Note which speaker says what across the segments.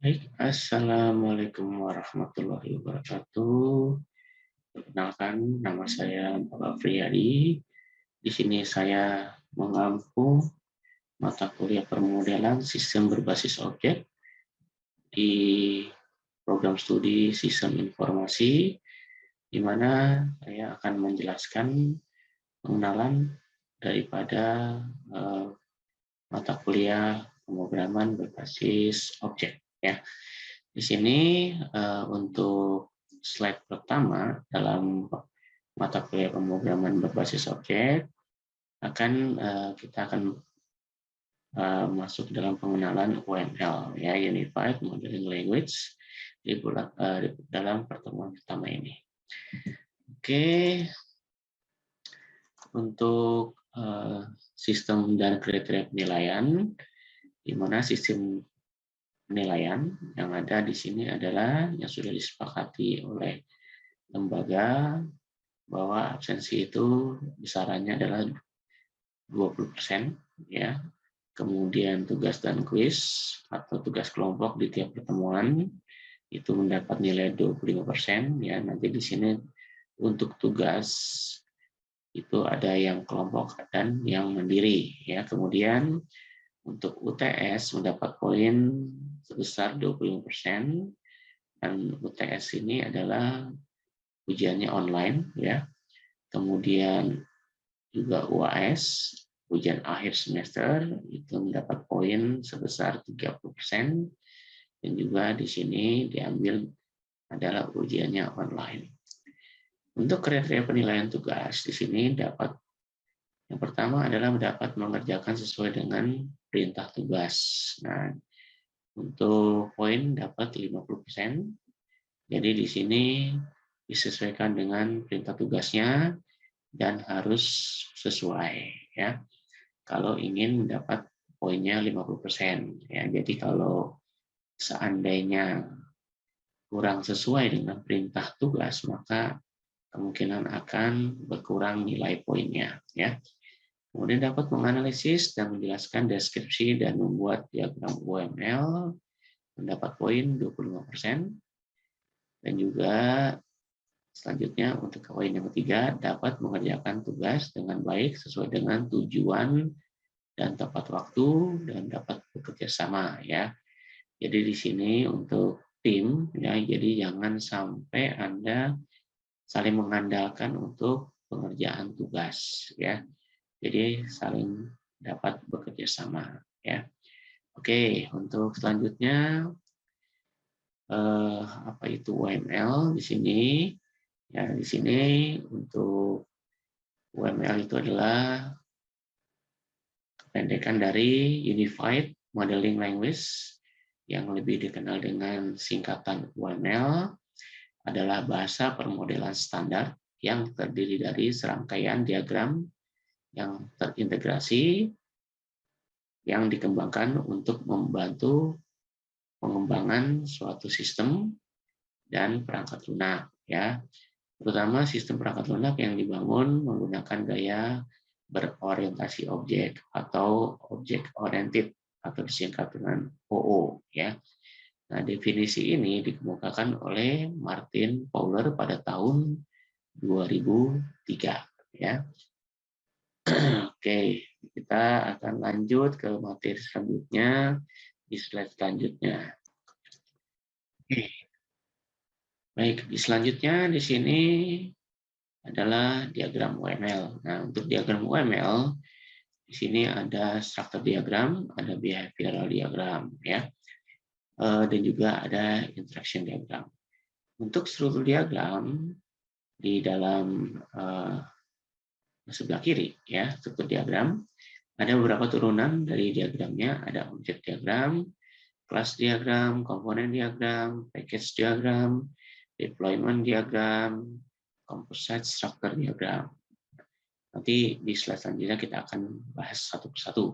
Speaker 1: Baik, Assalamualaikum warahmatullahi wabarakatuh. Perkenalkan, nama saya Bapak Friyadi. Di sini saya mengampu mata kuliah permodelan sistem berbasis objek di program studi Sistem Informasi, di mana saya akan menjelaskan pengenalan daripada mata kuliah pemrograman berbasis objek. Ya, di sini untuk slide pertama dalam mata kuliah pemrograman berbasis objek kita akan masuk dalam pengenalan UML, ya, Unified Modeling Language, dalam pertemuan pertama ini. Oke, untuk sistem dan kriteria penilaian, di mana sistem penilaian yang ada di sini adalah yang sudah disepakati oleh lembaga, bahwa absensi itu besarannya adalah 20%, ya. Kemudian tugas dan kuis atau tugas kelompok di tiap pertemuan itu mendapat nilai 25%, ya. Nanti di sini untuk tugas itu ada yang kelompok dan yang mandiri, ya. Kemudian untuk UTS mendapat poin sebesar 25%, dan UTS ini adalah ujiannya online, ya. Kemudian juga UAS, ujian akhir semester, itu mendapat poin sebesar 30%, dan juga di sini diambil adalah ujiannya online. Untuk kriteria penilaian tugas di sini dapat, yang pertama adalah dapat mengerjakan sesuai dengan perintah tugas. Nah, untuk poin dapat 50%. Jadi di sini disesuaikan dengan perintah tugasnya dan harus sesuai, ya. Kalau ingin mendapat poinnya 50%, ya. Jadi kalau seandainya kurang sesuai dengan perintah tugas, maka kemungkinan akan berkurang nilai poinnya, ya. Kemudian dapat menganalisis dan menjelaskan deskripsi dan membuat diagram UML, mendapat poin 25%. Dan juga selanjutnya untuk poin yang ketiga, dapat mengerjakan tugas dengan baik sesuai dengan tujuan dan tepat waktu dan dapat bekerja sama, ya. Jadi di sini untuk tim, ya, jadi jangan sampai Anda saling mengandalkan untuk pengerjaan tugas, ya. Jadi saling dapat bekerja sama, ya. Oke, untuk selanjutnya apa itu UML di sini? Ya, di sini untuk UML itu adalah pendekan dari Unified Modeling Language, yang lebih dikenal dengan singkatan UML, adalah bahasa permodelan standar yang terdiri dari serangkaian diagram yang terintegrasi yang dikembangkan untuk membantu pengembangan suatu sistem dan perangkat lunak, ya. Terutama sistem perangkat lunak yang dibangun menggunakan gaya berorientasi objek atau object oriented atau disingkat dengan OO, ya. Nah, definisi ini dikemukakan oleh Martin Fowler pada tahun 2003, ya. Oke, kita akan lanjut ke materi selanjutnya di slide selanjutnya. Oke. Baik, selanjutnya di sini adalah diagram UML. Nah, untuk diagram UML di sini ada struktur diagram, ada behavioral diagram, ya, dan juga ada interaction diagram. Untuk struktur diagram di dalam sebelah kiri, ya, struktur diagram ada beberapa turunan dari diagramnya. Ada objek diagram, kelas diagram, komponen diagram, package diagram, deployment diagram, composite structure diagram. Nanti di slide selanjutnya kita akan bahas satu persatu.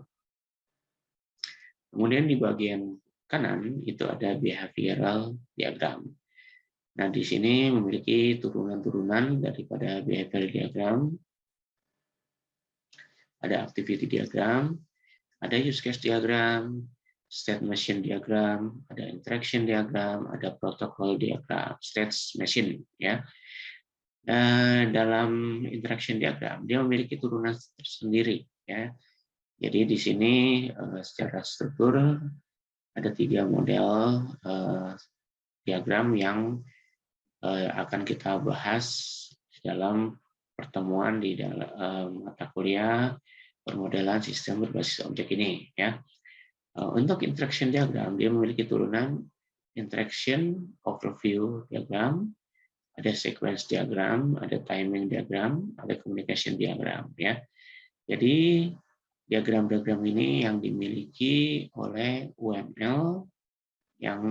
Speaker 1: Kemudian di bagian kanan itu ada behavioral diagram. Nah, di sini memiliki turunan-turunan daripada behavioral diagram. Ada activity diagram, ada use case diagram, state machine diagram, ada interaction diagram, ada protocol diagram, state machine ya. Dalam interaction diagram dia memiliki turunan tersendiri ya. Jadi di sini secara struktur ada 3 model diagram yang akan kita bahas dalam pertemuan di dalam mata kuliah permodelan sistem berbasis objek ini ya. Untuk interaction diagram dia memiliki turunan interaction overview diagram, ada sequence diagram, ada timing diagram, ada communication diagram ya. Jadi diagram-diagram ini yang dimiliki oleh UML yang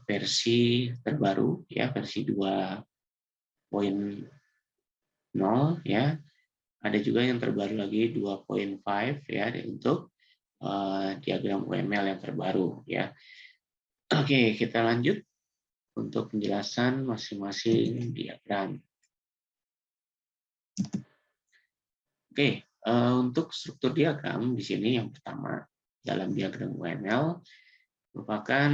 Speaker 1: versi terbaru ya, versi 2.0 ya. Ada juga yang terbaru lagi 2.5 ya untuk diagram UML yang terbaru ya. Oke, kita lanjut untuk penjelasan masing-masing diagram. Oke, untuk struktur diagram di sini yang pertama dalam diagram UML merupakan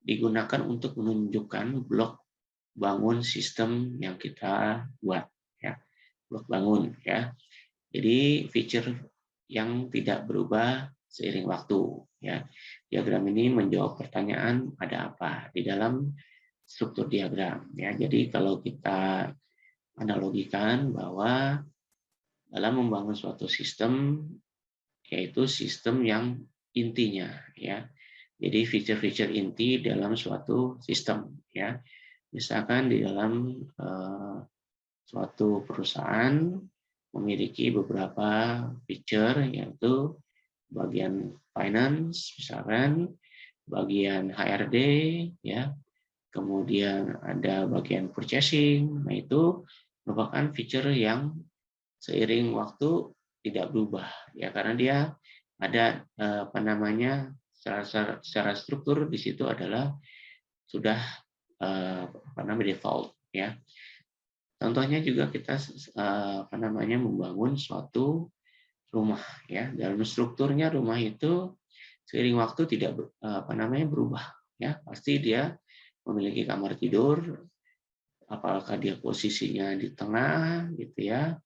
Speaker 1: digunakan untuk menunjukkan blok bangun sistem yang kita buat ya. Blok bangun ya. Jadi feature yang tidak berubah seiring waktu ya. Diagram ini menjawab pertanyaan ada apa di dalam struktur diagram ya. Jadi kalau kita analogikan bahwa dalam membangun suatu sistem yaitu sistem yang intinya ya. Jadi feature-feature inti dalam suatu sistem ya. Misalkan di dalam suatu perusahaan memiliki beberapa feature yaitu bagian finance misalkan, bagian HRD ya, kemudian ada bagian purchasing. Nah, itu merupakan feature yang seiring waktu tidak berubah ya, karena dia ada apa namanya secara struktur di situ adalah sudah apa namanya default ya. Contohnya juga kita apa namanya membangun suatu rumah ya. Dalam strukturnya rumah itu seiring waktu tidak apa namanya berubah ya. Pasti dia memiliki kamar tidur, apakah dia posisinya di tengah gitu ya.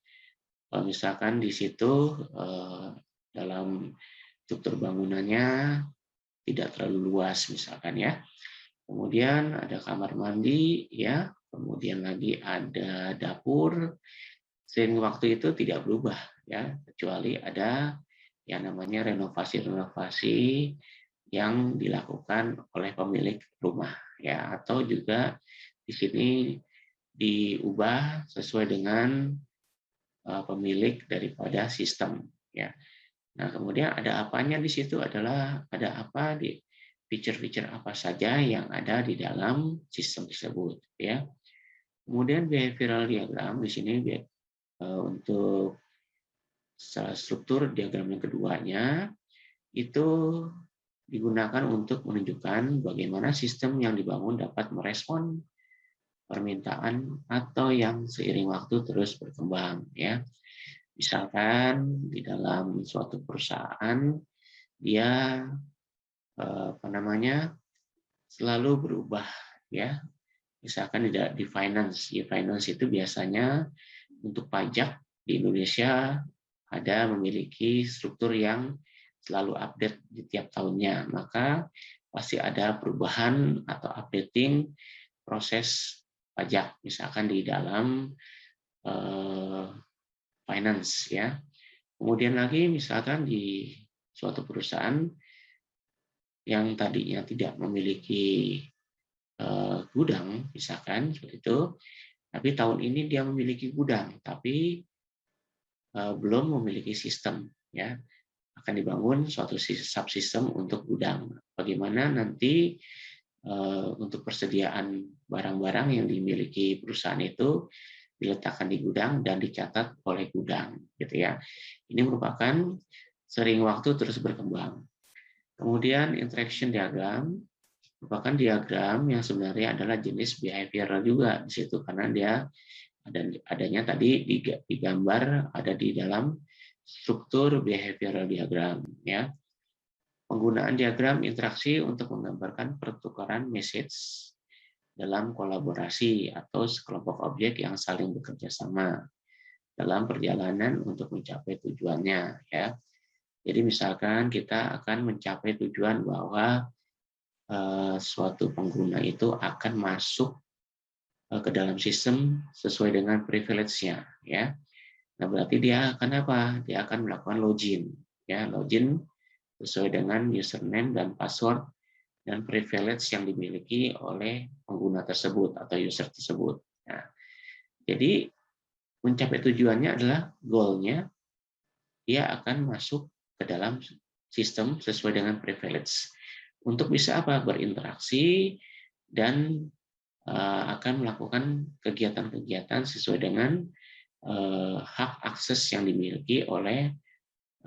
Speaker 1: Kalau misalkan di situ dalam struktur bangunannya tidak terlalu luas misalkan ya. Kemudian ada kamar mandi ya, kemudian lagi ada dapur. Seiring waktu itu tidak berubah ya, kecuali ada yang namanya renovasi-renovasi yang dilakukan oleh pemilik rumah ya, atau juga di sini diubah sesuai dengan pemilik daripada sistem ya. Nah, kemudian ada apanya di situ adalah ada apa di feature-feature apa saja yang ada di dalam sistem tersebut ya. Kemudian behavioral diagram di sini untuk struktur diagram yang keduanya itu digunakan untuk menunjukkan bagaimana sistem yang dibangun dapat merespon permintaan atau yang seiring waktu terus berkembang ya. Misalkan di dalam suatu perusahaan dia apa namanya selalu berubah ya. Misalkan di finance, itu biasanya untuk pajak di Indonesia ada memiliki struktur yang selalu update di tiap tahunnya, maka pasti ada perubahan atau updating proses pajak, misalkan di dalam finance ya. Kemudian lagi misalkan di suatu perusahaan yang tadinya tidak memiliki gudang, misalkan seperti itu, tapi tahun ini dia memiliki gudang, tapi belum memiliki sistem, ya akan dibangun suatu subsistem untuk gudang. Bagaimana nanti untuk persediaan barang-barang yang dimiliki perusahaan itu diletakkan di gudang dan dicatat oleh gudang, gitu ya. Ini merupakan sering waktu terus berkembang. Kemudian interaction diagram merupakan diagram yang sebenarnya adalah jenis behavioral juga di situ, karena dia adanya tadi digambar ada di dalam struktur behavioral diagram ya. Penggunaan diagram interaksi untuk menggambarkan pertukaran message dalam kolaborasi atau sekelompok objek yang saling bekerja sama dalam perjalanan untuk mencapai tujuannya, ya. Jadi misalkan kita akan mencapai tujuan bahwa suatu pengguna itu akan masuk ke dalam sistem sesuai dengan privilege-nya, ya. Nah, berarti dia akan apa? Dia akan melakukan login, ya, login sesuai dengan username dan password dan privilege yang dimiliki oleh pengguna tersebut atau user tersebut. Nah, jadi mencapai tujuannya adalah goal-nya dia akan masuk ke dalam sistem sesuai dengan privilege. Untuk bisa apa? Berinteraksi dan akan melakukan kegiatan-kegiatan sesuai dengan hak akses yang dimiliki oleh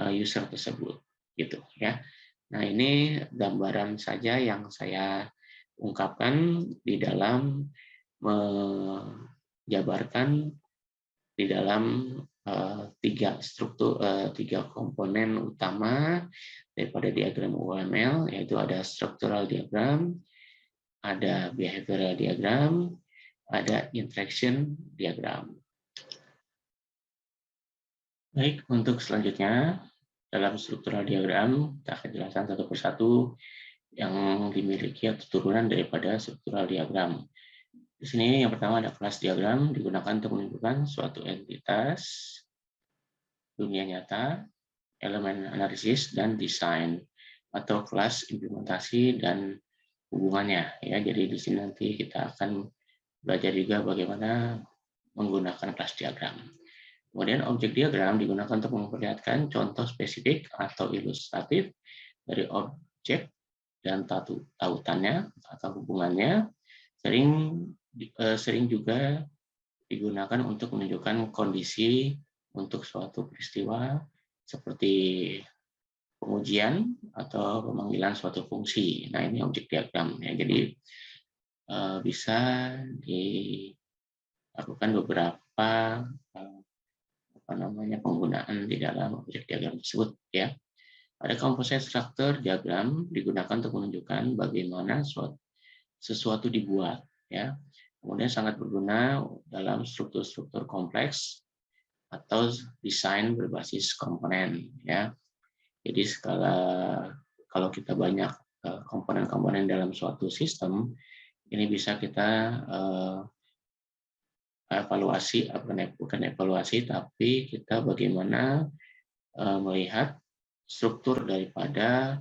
Speaker 1: user tersebut, gitu ya. Nah, ini gambaran saja yang saya ungkapkan di dalam menjabarkan di dalam tiga komponen utama daripada diagram UML, yaitu ada structural diagram, ada behavioral diagram, ada interaction diagram. Baik, untuk selanjutnya dalam struktural diagram kita akan jelaskan satu persatu yang dimiliki atau turunan daripada struktural diagram. Di sini yang pertama ada kelas diagram, digunakan untuk menunjukkan suatu entitas dunia nyata, elemen analisis dan desain, atau kelas implementasi dan hubungannya, ya. Jadi di sini nanti kita akan belajar juga bagaimana menggunakan kelas diagram. Kemudian objek diagram digunakan untuk memperlihatkan contoh spesifik atau ilustratif dari objek dan tautannya atau hubungannya. Sering juga digunakan untuk menunjukkan kondisi untuk suatu peristiwa seperti pengujian atau pemanggilan suatu fungsi. Nah, ini objek diagram, ya. Jadi bisa dilakukan beberapa penggunaan di dalam objek diagram tersebut, ya. Ada composite structure diagram digunakan untuk menunjukkan bagaimana sesuatu dibuat, ya. Kemudian sangat berguna dalam struktur-struktur kompleks atau desain berbasis komponen, ya. Jadi kalau kita banyak komponen-komponen dalam suatu sistem, ini bisa kita evaluasi, bukan evaluasi, tapi kita bagaimana melihat struktur daripada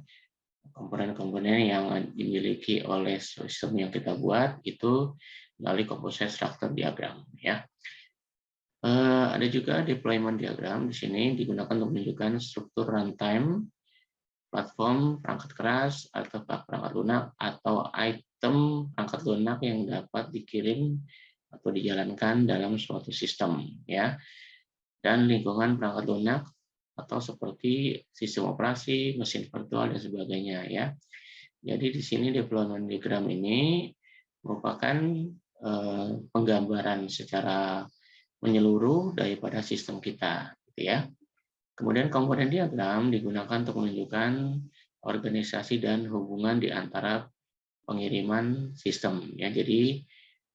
Speaker 1: komponen-komponen yang dimiliki oleh sistem yang kita buat itu melalui composite structure diagram, ya. Ada juga deployment diagram. Di sini digunakan untuk menunjukkan struktur runtime, platform, perangkat keras, artefak perangkat lunak, atau item perangkat lunak yang dapat dikirim atau dijalankan dalam suatu sistem, ya. Dan lingkungan perangkat lunak atau seperti sistem operasi, mesin virtual dan sebagainya, ya. Jadi di sini deployment diagram ini merupakan penggambaran secara menyeluruh daripada sistem kita, gitu ya. Kemudian komponen diagram digunakan untuk menunjukkan organisasi dan hubungan di antara pengiriman sistem, ya. Jadi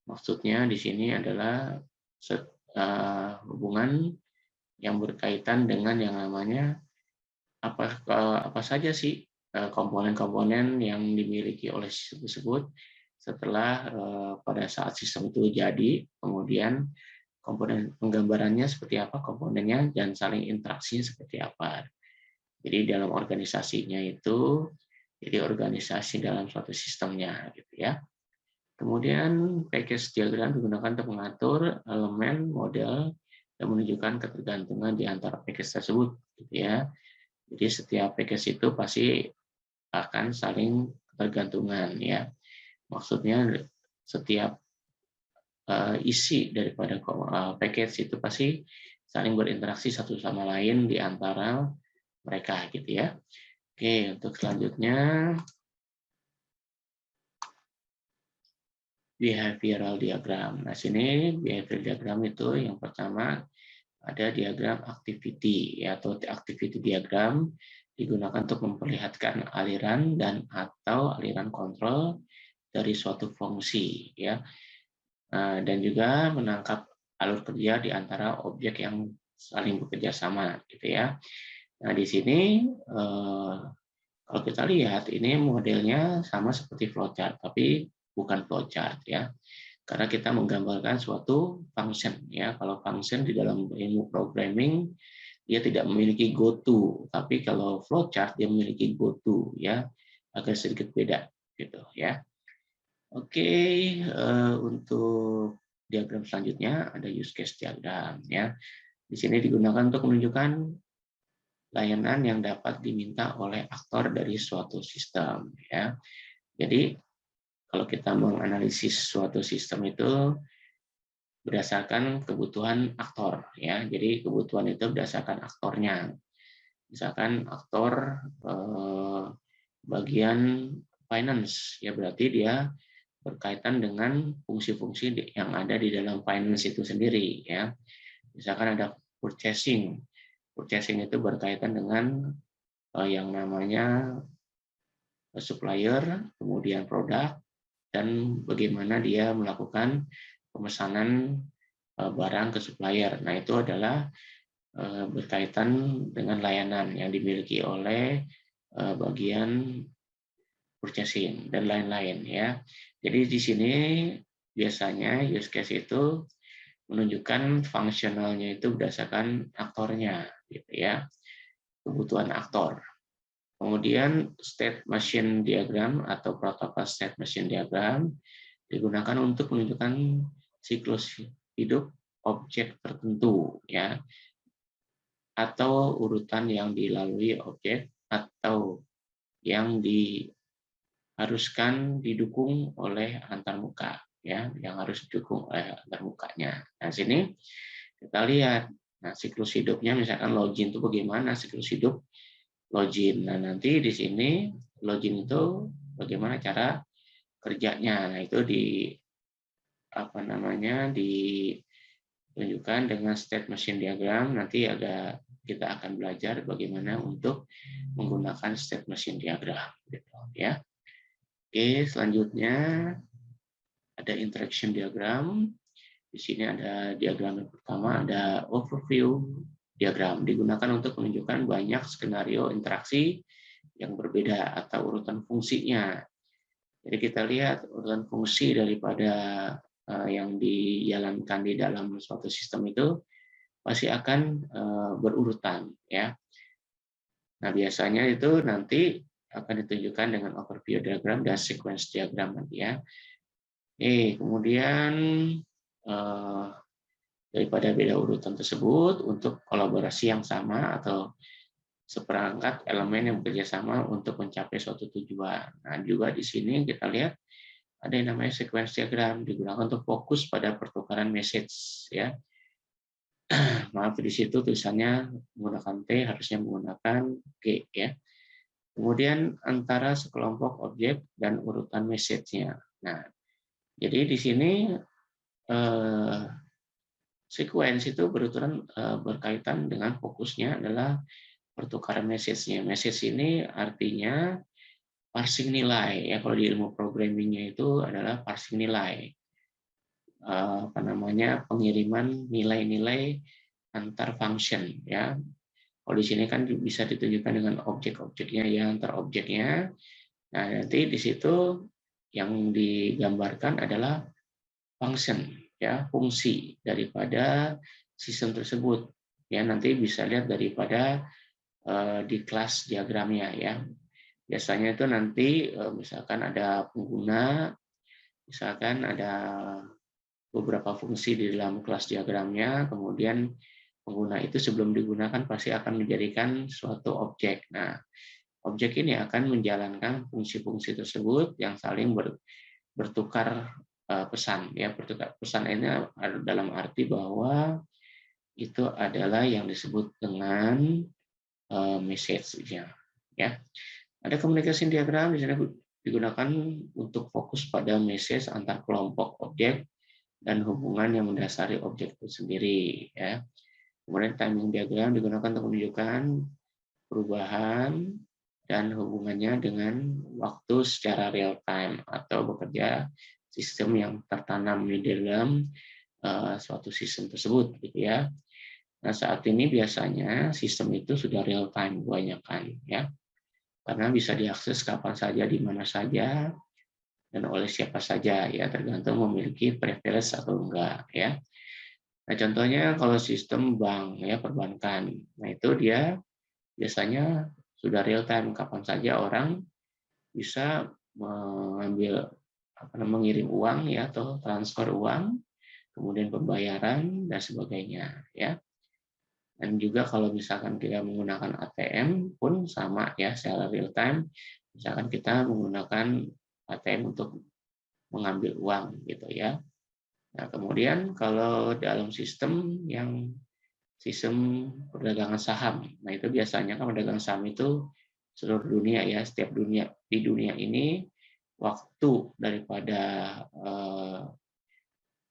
Speaker 1: maksudnya di sini adalah hubungan yang berkaitan dengan yang namanya apa saja sih komponen-komponen yang dimiliki oleh sistem tersebut setelah pada saat sistem itu jadi, kemudian komponen penggambarannya seperti apa komponennya dan saling interaksinya seperti apa. Jadi dalam organisasinya itu, jadi organisasi dalam suatu sistemnya, gitu ya. Kemudian package diagram digunakan untuk mengatur elemen, model, dan menunjukkan ketergantungan di antara package tersebut, gitu ya. Jadi setiap package itu pasti akan saling ketergantungan, ya. Maksudnya setiap isi daripada package itu pasti saling berinteraksi satu sama lain di antara mereka, gitu ya. Oke, untuk selanjutnya behavioral diagram. Nah, sini behavioral diagram itu yang pertama ada diagram activity, ya, atau activity diagram digunakan untuk memperlihatkan aliran dan atau aliran kontrol dari suatu fungsi, ya. Dan juga menangkap alur kerja di antara objek yang saling bekerja sama, gitu ya. Nah, di sini kalau kita lihat ini modelnya sama seperti flowchart, tapi bukan flowchart, ya. Karena kita menggambarkan suatu function, ya. Kalau function di dalam ilmu programming dia tidak memiliki goto, tapi kalau flowchart dia memiliki goto, ya. Agak sedikit beda, gitu, ya. Oke, untuk diagram selanjutnya ada use case diagram, ya. Di sini digunakan untuk menunjukkan layanan yang dapat diminta oleh aktor dari suatu sistem, ya. Jadi kalau kita menganalisis suatu sistem itu berdasarkan kebutuhan aktor, ya. Jadi kebutuhan itu berdasarkan aktornya. Misalkan aktor bagian finance, ya berarti dia berkaitan dengan fungsi-fungsi yang ada di dalam finance itu sendiri, ya. Misalkan ada purchasing. Purchasing itu berkaitan dengan yang namanya supplier, kemudian produk, dan bagaimana dia melakukan pemesanan barang ke supplier. Nah, itu adalah berkaitan dengan layanan yang dimiliki oleh bagian purchasing dan lain-lain, ya. Jadi di sini biasanya use case itu menunjukkan fungsionalnya itu berdasarkan aktornya, gitu ya, kebutuhan aktor. Kemudian state machine diagram atau protokol state machine diagram digunakan untuk menunjukkan siklus hidup objek tertentu, ya, atau urutan yang dilalui objek atau yang diharuskan didukung oleh antarmuka, ya, yang harus didukung oleh antarmukanya. Nah, sini kita lihat, nah siklus hidupnya misalkan login itu bagaimana siklus hidup login. Nah, nanti di sini login itu bagaimana cara kerjanya. Nah, itu ditunjukkan dengan state machine diagram. Nanti kita akan belajar bagaimana untuk menggunakan state machine diagram, gitu, ya. Oke, selanjutnya ada interaction diagram. Di sini ada diagram yang pertama, ada overview diagram. Digunakan untuk menunjukkan banyak skenario interaksi yang berbeda atau urutan fungsinya. Jadi kita lihat urutan fungsi daripada yang dijalankan di dalam suatu sistem itu pasti akan berurutan, ya. Nah, biasanya itu nanti akan ditunjukkan dengan overview diagram dan sequence diagram nanti, ya. Kemudian daripada beda urutan tersebut untuk kolaborasi yang sama atau seperangkat elemen yang bekerja sama untuk mencapai suatu tujuan. Nah, juga di sini kita lihat ada yang namanya sequence diagram digunakan untuk fokus pada pertukaran message, ya. Maaf, di situ tulisannya menggunakan T, harusnya menggunakan G, ya. Kemudian antara sekelompok objek dan urutan message-nya. Nah, jadi di sini sequence itu berurutan berkaitan dengan fokusnya adalah pertukaran message-nya. Message ini artinya parsing nilai, ya. Kalau di ilmu programming-nya itu adalah parsing nilai. Pengiriman nilai-nilai antar function, ya. Kalau di sini kan bisa ditunjukkan dengan objek-objeknya, ya, antar objeknya. Nah, nanti di situ yang digambarkan adalah function, ya, fungsi daripada sistem tersebut. Ya, nanti bisa lihat daripada di kelas diagramnya, ya. Biasanya itu nanti misalkan ada pengguna, misalkan ada beberapa fungsi di dalam kelas diagramnya, kemudian pengguna itu sebelum digunakan pasti akan menjadikan suatu objek. Nah, objek ini akan menjalankan fungsi-fungsi tersebut yang saling bertukar pesan, ya. Bertukar pesan ini dalam arti bahwa itu adalah yang disebut dengan message, ya. Ada communication diagram di sini digunakan untuk fokus pada message antar kelompok objek dan hubungan yang mendasari objek itu sendiri, ya. Kemudian timing diagram digunakan untuk menunjukkan perubahan dan hubungannya dengan waktu secara real time atau bekerja sistem yang tertanam di dalam suatu sistem tersebut, gitu ya. Nah, saat ini biasanya sistem itu sudah real time kebanyakan, ya, karena bisa diakses kapan saja, di mana saja, dan oleh siapa saja, ya, tergantung memiliki preferensi atau enggak, ya. Nah, contohnya kalau sistem bank, ya, perbankan, nah itu dia biasanya sudah real time, kapan saja orang bisa mengambil mengirim uang, ya, atau transfer uang, kemudian pembayaran dan sebagainya, ya. Dan juga kalau misalkan kita menggunakan ATM pun sama, ya, secara real time. Misalkan kita menggunakan ATM untuk mengambil uang, gitu ya. Nah, kemudian kalau dalam sistem perdagangan saham, nah itu biasanya kan perdagangan saham itu seluruh dunia, ya, setiap dunia di dunia ini waktu daripada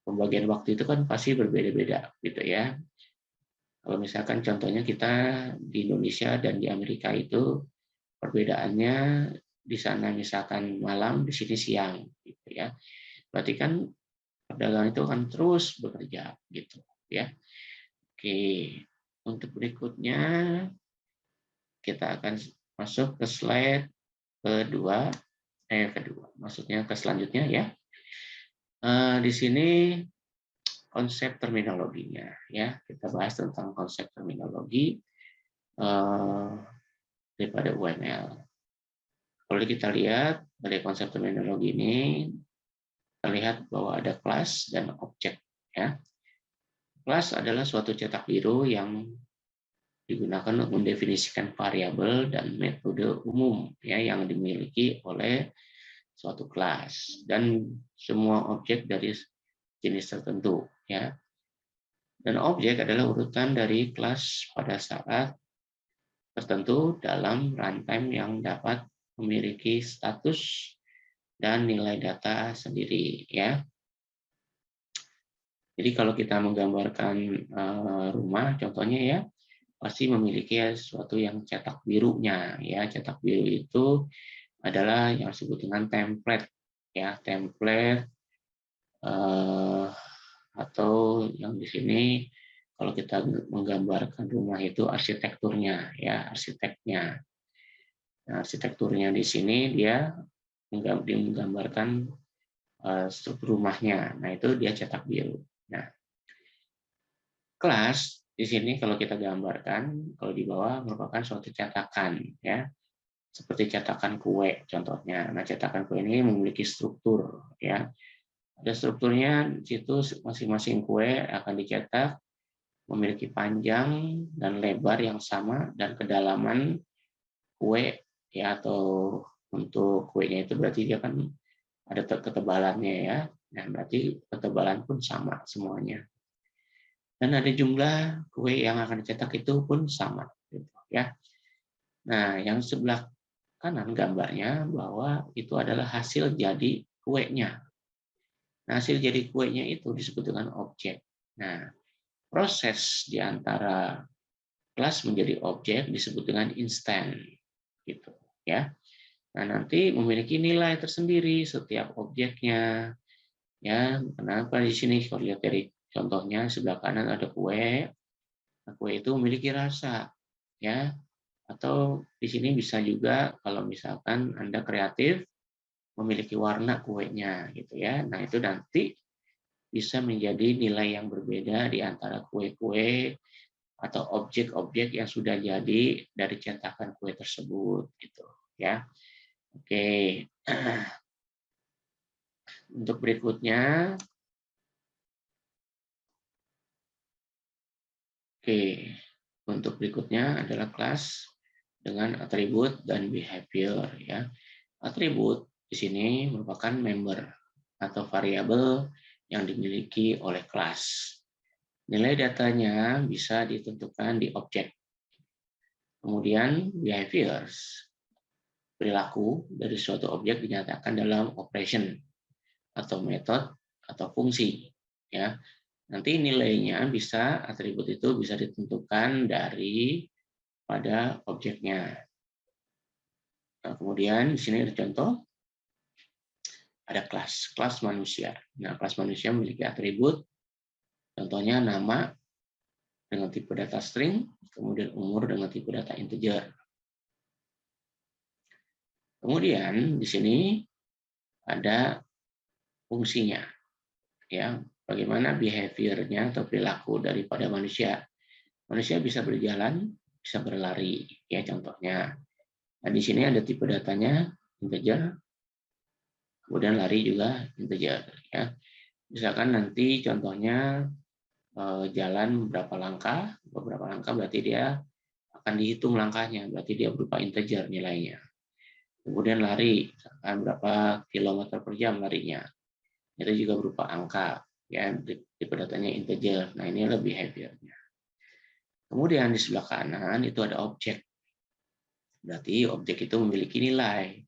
Speaker 1: pembagian waktu itu kan pasti berbeda-beda, gitu ya. Kalau misalkan contohnya kita di Indonesia dan di Amerika itu perbedaannya di sana misalkan malam, di sini siang, gitu ya. Berarti kan perdagangan itu akan terus bekerja, gitu ya. Oke, untuk berikutnya kita akan masuk ke slide kedua, maksudnya ke selanjutnya, ya. Di sini konsep terminologinya, ya, kita bahas tentang konsep terminologi daripada UML. Kalau kita lihat dari konsep terminologi ini, terlihat bahwa ada kelas dan objek, ya. Kelas adalah suatu cetak biru yang digunakan untuk mendefinisikan variabel dan metode umum, ya, yang dimiliki oleh suatu kelas dan semua objek dari jenis tertentu, ya. Dan objek adalah urutan dari kelas pada saat tertentu dalam runtime yang dapat memiliki status dan nilai data sendiri, ya. Jadi kalau kita menggambarkan rumah, contohnya, ya, pasti memiliki sesuatu yang cetak birunya, ya. Cetak biru itu adalah yang disebut dengan template, ya, template atau yang di sini kalau kita menggambarkan rumah itu arsitekturnya, ya, arsiteknya. Nah, arsitekturnya di sini dia menggambarkan struktur rumahnya. Nah, itu dia cetak biru. Nah, kelas di sini kalau kita gambarkan, kalau di bawah merupakan suatu cetakan, ya, seperti cetakan kue contohnya. Nah, cetakan kue ini memiliki struktur, ya. Ada strukturnya di situ, masing-masing kue akan dicetak memiliki panjang dan lebar yang sama dan kedalaman kue, ya, atau untuk kuenya itu berarti dia kan ada ketebalannya, ya. Nah, berarti ketebalan pun sama semuanya. Dan ada jumlah kue yang akan dicetak itu pun sama, gitu, ya. Nah, yang sebelah kanan gambarnya bahwa itu adalah hasil jadi kuenya. Nah, hasil jadi kuenya itu disebut dengan objek. Nah, proses di antara kelas menjadi objek disebut dengan instance, gitu, ya. Nah, nanti memiliki nilai tersendiri setiap objeknya, ya. Kenapa di sini kalau lihat dari contohnya sebelah kanan ada kue, nah, kue itu memiliki rasa, ya. Atau di sini bisa juga kalau misalkan Anda kreatif memiliki warna kuenya, gitu ya. Nah, itu nanti bisa menjadi nilai yang berbeda di antara kue-kue atau objek-objek yang sudah jadi dari cetakan kue tersebut, gitu, ya. Oke. Untuk berikutnya, oke. Untuk berikutnya adalah kelas dengan atribut dan behavior, ya. Atribut di sini merupakan member atau variabel yang dimiliki oleh kelas. Nilai datanya bisa ditentukan di objek. Kemudian behaviors, perilaku dari suatu objek dinyatakan dalam operation atau metode atau fungsi, ya. Nanti nilainya bisa, atribut itu bisa ditentukan dari pada objeknya. Nah, kemudian di sini ada contoh, ada kelas manusia. Nah, kelas manusia memiliki atribut, contohnya nama dengan tipe data string, kemudian umur dengan tipe data integer. Kemudian di sini ada fungsinya, ya, bagaimana behavior-nya atau perilaku daripada manusia. Manusia bisa berjalan, bisa berlari, ya contohnya. Nah, di sini ada tipe datanya integer, kemudian lari juga integer, ya. Misalkan nanti contohnya jalan beberapa langkah berarti dia akan dihitung langkahnya, berarti dia berupa integer nilainya. Kemudian lari, misalkan berapa kilometer per jam larinya, itu juga berupa angka, ya, tipe datanya integer. Nah, ini adalah behavior-nya. Kemudian di sebelah kanan itu ada objek, berarti objek itu memiliki nilai.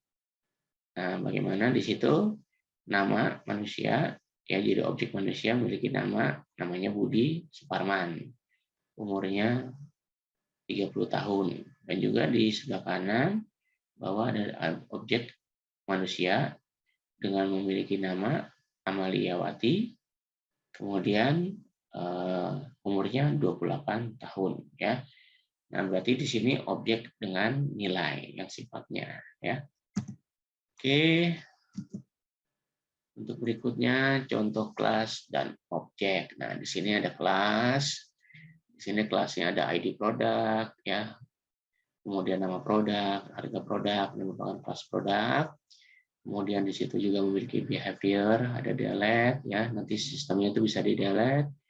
Speaker 1: Nah, bagaimana di situ nama manusia, ya, jadi objek manusia memiliki namanya Budi Suparman, umurnya 30 tahun. Dan juga di sebelah kanan bahwa ada objek manusia dengan memiliki nama Amaliawati, kemudian umurnya 28 tahun, ya. Nah, berarti di sini objek dengan nilai yang sifatnya, ya. Oke. Untuk berikutnya contoh kelas dan objek. Nah, di sini ada kelas. Di sini kelasnya ada ID produk, ya. Kemudian nama produk, harga produk, ini merupakan kelas produk. Kemudian di situ juga memiliki behavior, ada delete, ya. Nanti sistemnya itu bisa di delete,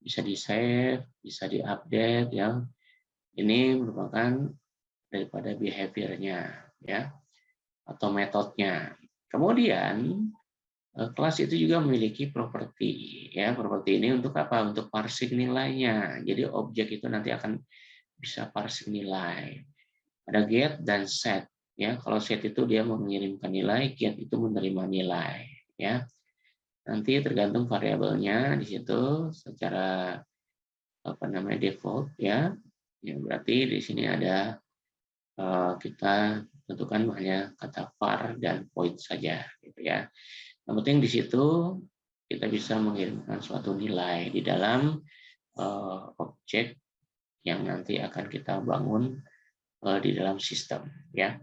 Speaker 1: bisa di save, bisa di update, ya. Ini merupakan daripada behaviornya, ya, atau metodenya. Kemudian kelas itu juga memiliki properti, ya. Properti ini untuk apa? Untuk parsing nilainya. Jadi objek itu nanti akan bisa parsing nilai. Ada get dan set, ya. Kalau set itu dia mengirimkan nilai, get itu menerima nilai, ya. Nanti tergantung variabelnya di situ secara default, ya. Ya, berarti di sini ada kita tentukan hanya kata var dan point saja, gitu ya. Yang penting di situ kita bisa mengirimkan suatu nilai di dalam objek yang nanti akan kita bangun di dalam sistem, ya.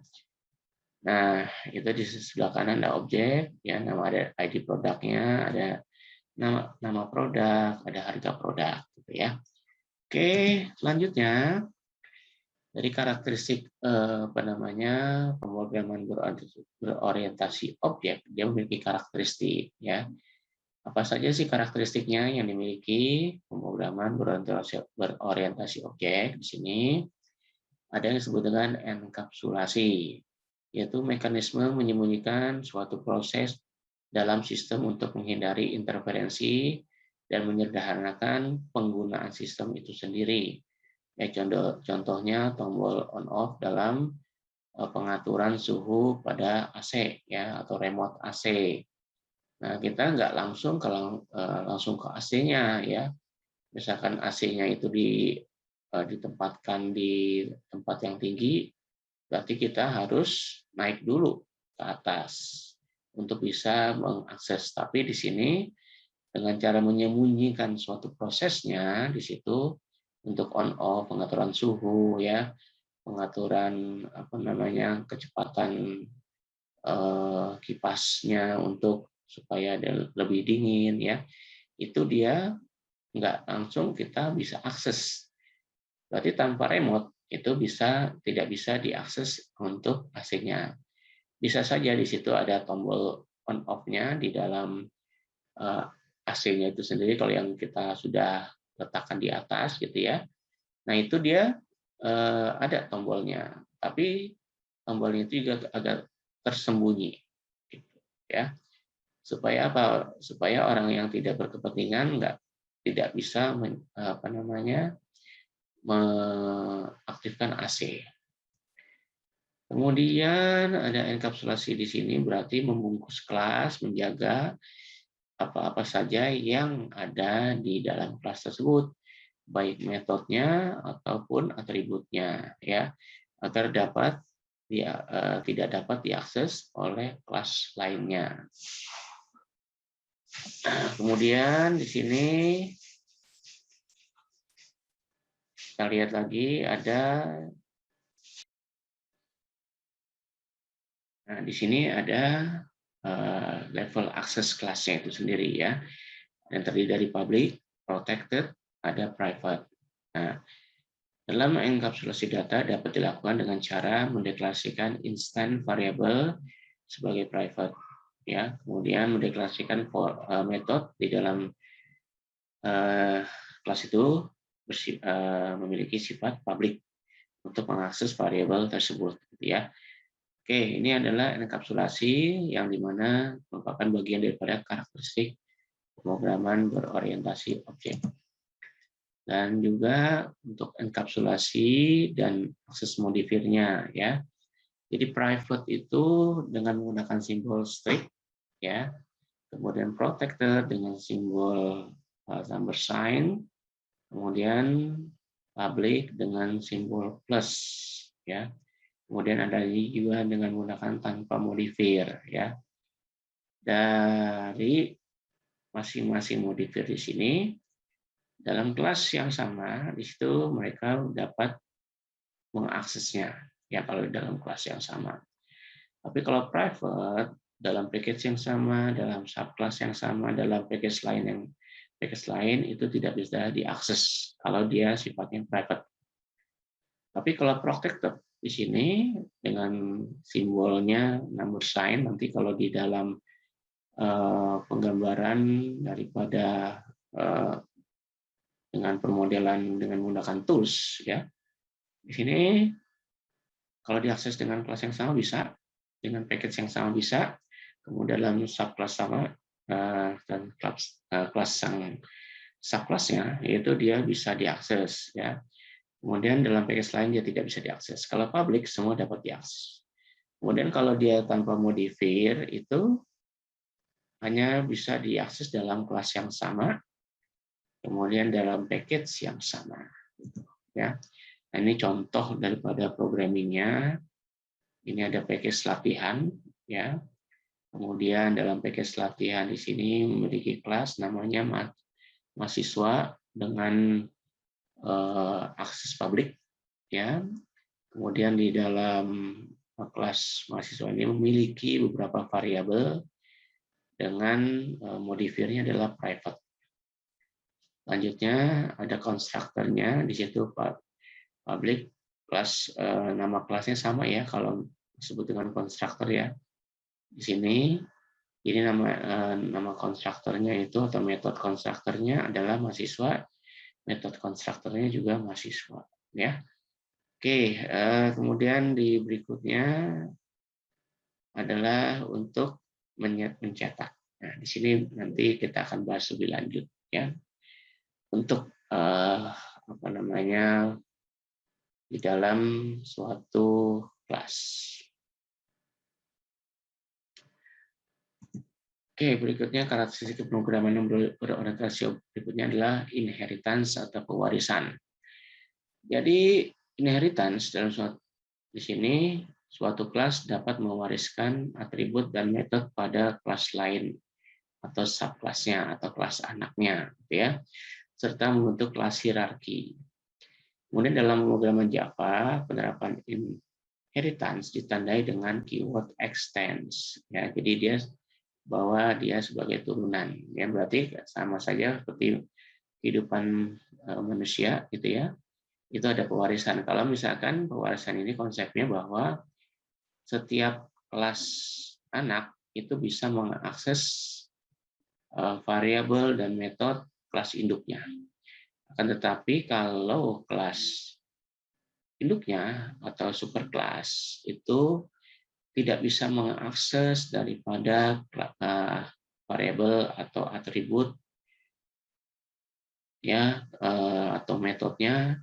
Speaker 1: Nah, itu di sebelah kanan ada objek, ya, nama, ada ID produknya, ada nama produk, ada harga produk, gitu ya. Oke, selanjutnya dari karakteristik pemrograman berorientasi objek, dia memiliki karakteristik, ya. Apa saja sih karakteristiknya yang dimiliki pemrograman berorientasi objek? Di sini ada yang disebut dengan enkapsulasi, yaitu mekanisme menyembunyikan suatu proses dalam sistem untuk menghindari interferensi dan menyederhanakan penggunaan sistem itu sendiri. Ya, contohnya tombol on off dalam pengaturan suhu pada AC, ya, atau remote AC. Nah, kita nggak langsung langsung ke AC-nya, ya. Misalkan AC-nya itu ditempatkan di tempat yang tinggi, berarti kita harus naik dulu ke atas untuk bisa mengakses. Tapi di sini dengan cara menyembunyikan suatu prosesnya di situ untuk on off, pengaturan suhu, ya, pengaturan kecepatan kipasnya untuk supaya lebih dingin, ya, itu dia nggak langsung kita bisa akses. Berarti tanpa remote itu tidak bisa diakses untuk AC-nya. Bisa saja di situ ada tombol on off-nya di dalam AC-nya itu sendiri kalau yang kita sudah letakkan di atas, gitu ya. Nah, itu dia ada tombolnya, tapi tombolnya itu juga agak tersembunyi, gitu, ya. Supaya apa? Supaya orang yang tidak berkepentingan tidak bisa mengaktifkan AC. Kemudian ada enkapsulasi di sini berarti membungkus kelas, menjaga apa-apa saja yang ada di dalam kelas tersebut baik metodenya ataupun atributnya, ya, agar tidak dapat diakses oleh kelas lainnya. Nah, kemudian di sini kita lihat lagi di sini ada level akses kelasnya itu sendiri, ya, yang terdiri dari public, protected, ada private. Nah, dalam enkapsulasi data dapat dilakukan dengan cara mendeklarasikan instant variable sebagai private, ya, kemudian mendeklarasikan metode di dalam kelas itu memiliki sifat public untuk mengakses variabel tersebut, gitu ya. Oke, ini adalah enkapsulasi yang dimana merupakan bagian daripada karakteristik pemrograman berorientasi objek. Dan juga untuk enkapsulasi dan akses modifiernya, ya. Jadi private itu dengan menggunakan simbol strict, ya. Kemudian protected dengan simbol number sign, kemudian public dengan simbol plus, ya. Kemudian ada juga dengan menggunakan tanpa modifier, ya. Dari masing-masing modifier di sini dalam kelas yang sama, di situ mereka dapat mengaksesnya, ya, kalau dalam kelas yang sama. Tapi kalau private, dalam package yang sama, dalam subclass yang sama, dalam package lain itu tidak bisa diakses kalau dia sifatnya private. Tapi kalau protected di sini dengan simbolnya number sign, nanti kalau di dalam penggambaran daripada dengan permodelan dengan menggunakan tools, ya, di sini kalau diakses dengan kelas yang sama bisa, dengan package yang sama bisa, kemudian dalam subclass sama dan kelas yang subclassnya yaitu dia bisa diakses, ya. Kemudian dalam package lain dia tidak bisa diakses. Kalau public semua dapat diakses. Kemudian kalau dia tanpa modifier itu hanya bisa diakses dalam kelas yang sama, kemudian dalam package yang sama, ya. Nah, ini contoh daripada programmingnya. Ini ada package latihan, ya. Kemudian dalam package latihan di sini memiliki kelas namanya mahasiswa dengan akses publik, ya. Kemudian di dalam kelas mahasiswa ini memiliki beberapa variabel dengan modifiernya adalah private. Selanjutnya ada konstruktornya, di situ public, kelas nama kelasnya sama, ya, kalau disebut dengan konstruktor, ya. Di sini ini nama konstruktornya itu atau metode konstruktornya adalah mahasiswa, metode konstruktornya juga mahasiswa, ya. Oke, kemudian di berikutnya adalah untuk mencetak. Nah, di sini nanti kita akan bahas lebih lanjut, ya. Untuk apa namanya di dalam suatu kelas. Oke, berikutnya karakteristik pemrograman yang berorientasi berikutnya adalah inheritance atau pewarisan. Jadi inheritance dalam di sini suatu kelas dapat mewariskan atribut dan metode pada kelas lain atau subkelasnya atau kelas anaknya, gitu ya, serta membentuk kelas hierarki. Kemudian dalam pemrograman Java, penerapan inheritance ditandai dengan keyword extends, ya. Jadi dia bahwa dia sebagai turunan, ya, berarti sama saja seperti kehidupan manusia, gitu ya. Itu ada pewarisan. Kalau misalkan pewarisan ini konsepnya bahwa setiap kelas anak itu bisa mengakses variabel dan metode kelas induknya. Akan tetapi kalau kelas induknya atau superkelas itu tidak bisa mengakses daripada variabel atau atribut, ya, atau metodenya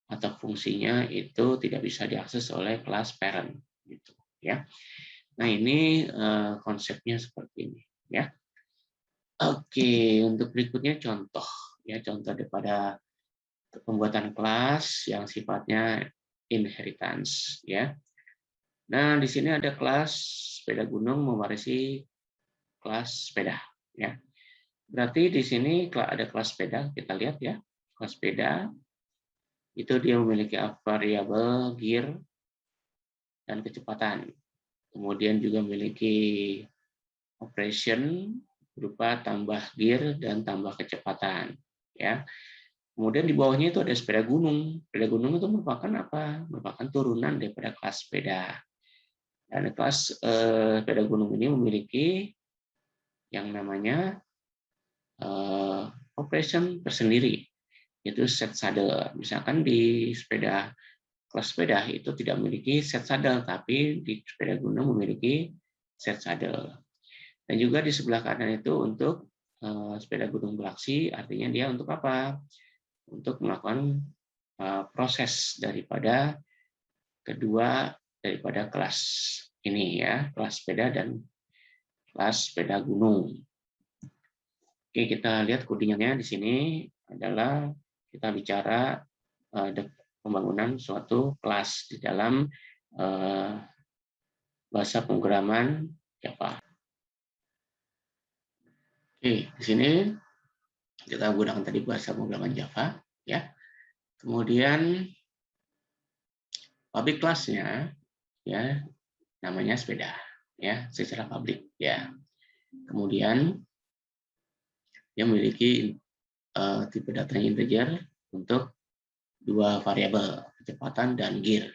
Speaker 1: atau fungsinya itu tidak bisa diakses oleh kelas parent, gitu, ya. Nah, ini konsepnya seperti ini, ya. Oke, untuk berikutnya contoh, ya, contoh daripada pembuatan kelas yang sifatnya inheritance, ya. Nah, di sini ada kelas sepeda gunung mewarisi kelas sepeda, ya. Berarti di sini ada kelas sepeda, kita lihat ya. Kelas sepeda itu dia memiliki variabel gear dan kecepatan. Kemudian juga memiliki operation berupa tambah gear dan tambah kecepatan, ya. Kemudian di bawahnya itu ada sepeda gunung. Sepeda gunung itu merupakan apa? Merupakan turunan daripada kelas sepeda. Dan kelas sepeda gunung ini memiliki yang namanya operation tersendiri, yaitu set saddle. Misalkan di kelas sepeda itu tidak memiliki set saddle, tapi di sepeda gunung memiliki set saddle. Dan juga di sebelah kanan itu untuk sepeda gunung beraksi, artinya dia untuk apa? Untuk melakukan proses daripada kelas ini, ya, kelas sepeda dan kelas sepeda gunung. Oke, kita lihat codingannya di sini adalah kita bicara pembangunan suatu kelas di dalam bahasa pemrograman Java. Oke, di sini kita gunakan tadi bahasa pemrograman Java, ya. Kemudian public kelasnya, ya, namanya sepeda, ya, secara publik, ya. Kemudian dia memiliki tipe datanya integer untuk dua variabel, kecepatan dan gear.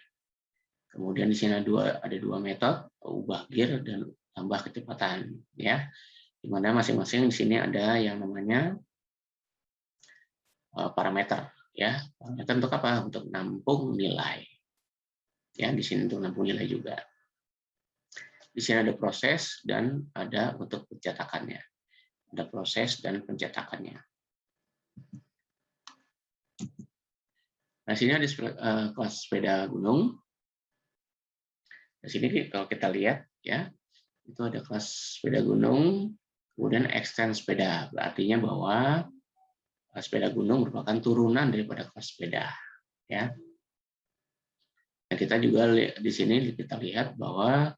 Speaker 1: Kemudian di sini ada dua metode, ubah gear dan tambah kecepatan, ya. Di mana masing-masing di sini ada yang namanya parameter, ya. Parameter untuk apa? Untuk nampung nilai. Ya, di sini untuk nampung nilai juga. Di sini ada proses dan ada untuk pencetakannya. Ada proses dan pencetakannya. Nah, sini ada kelas sepeda gunung. Di sini kalau kita lihat, ya, itu ada kelas sepeda gunung, kemudian extend sepeda. Artinya bahwa sepeda gunung merupakan turunan daripada kelas sepeda, ya. Nah, kita juga di sini kita lihat bahwa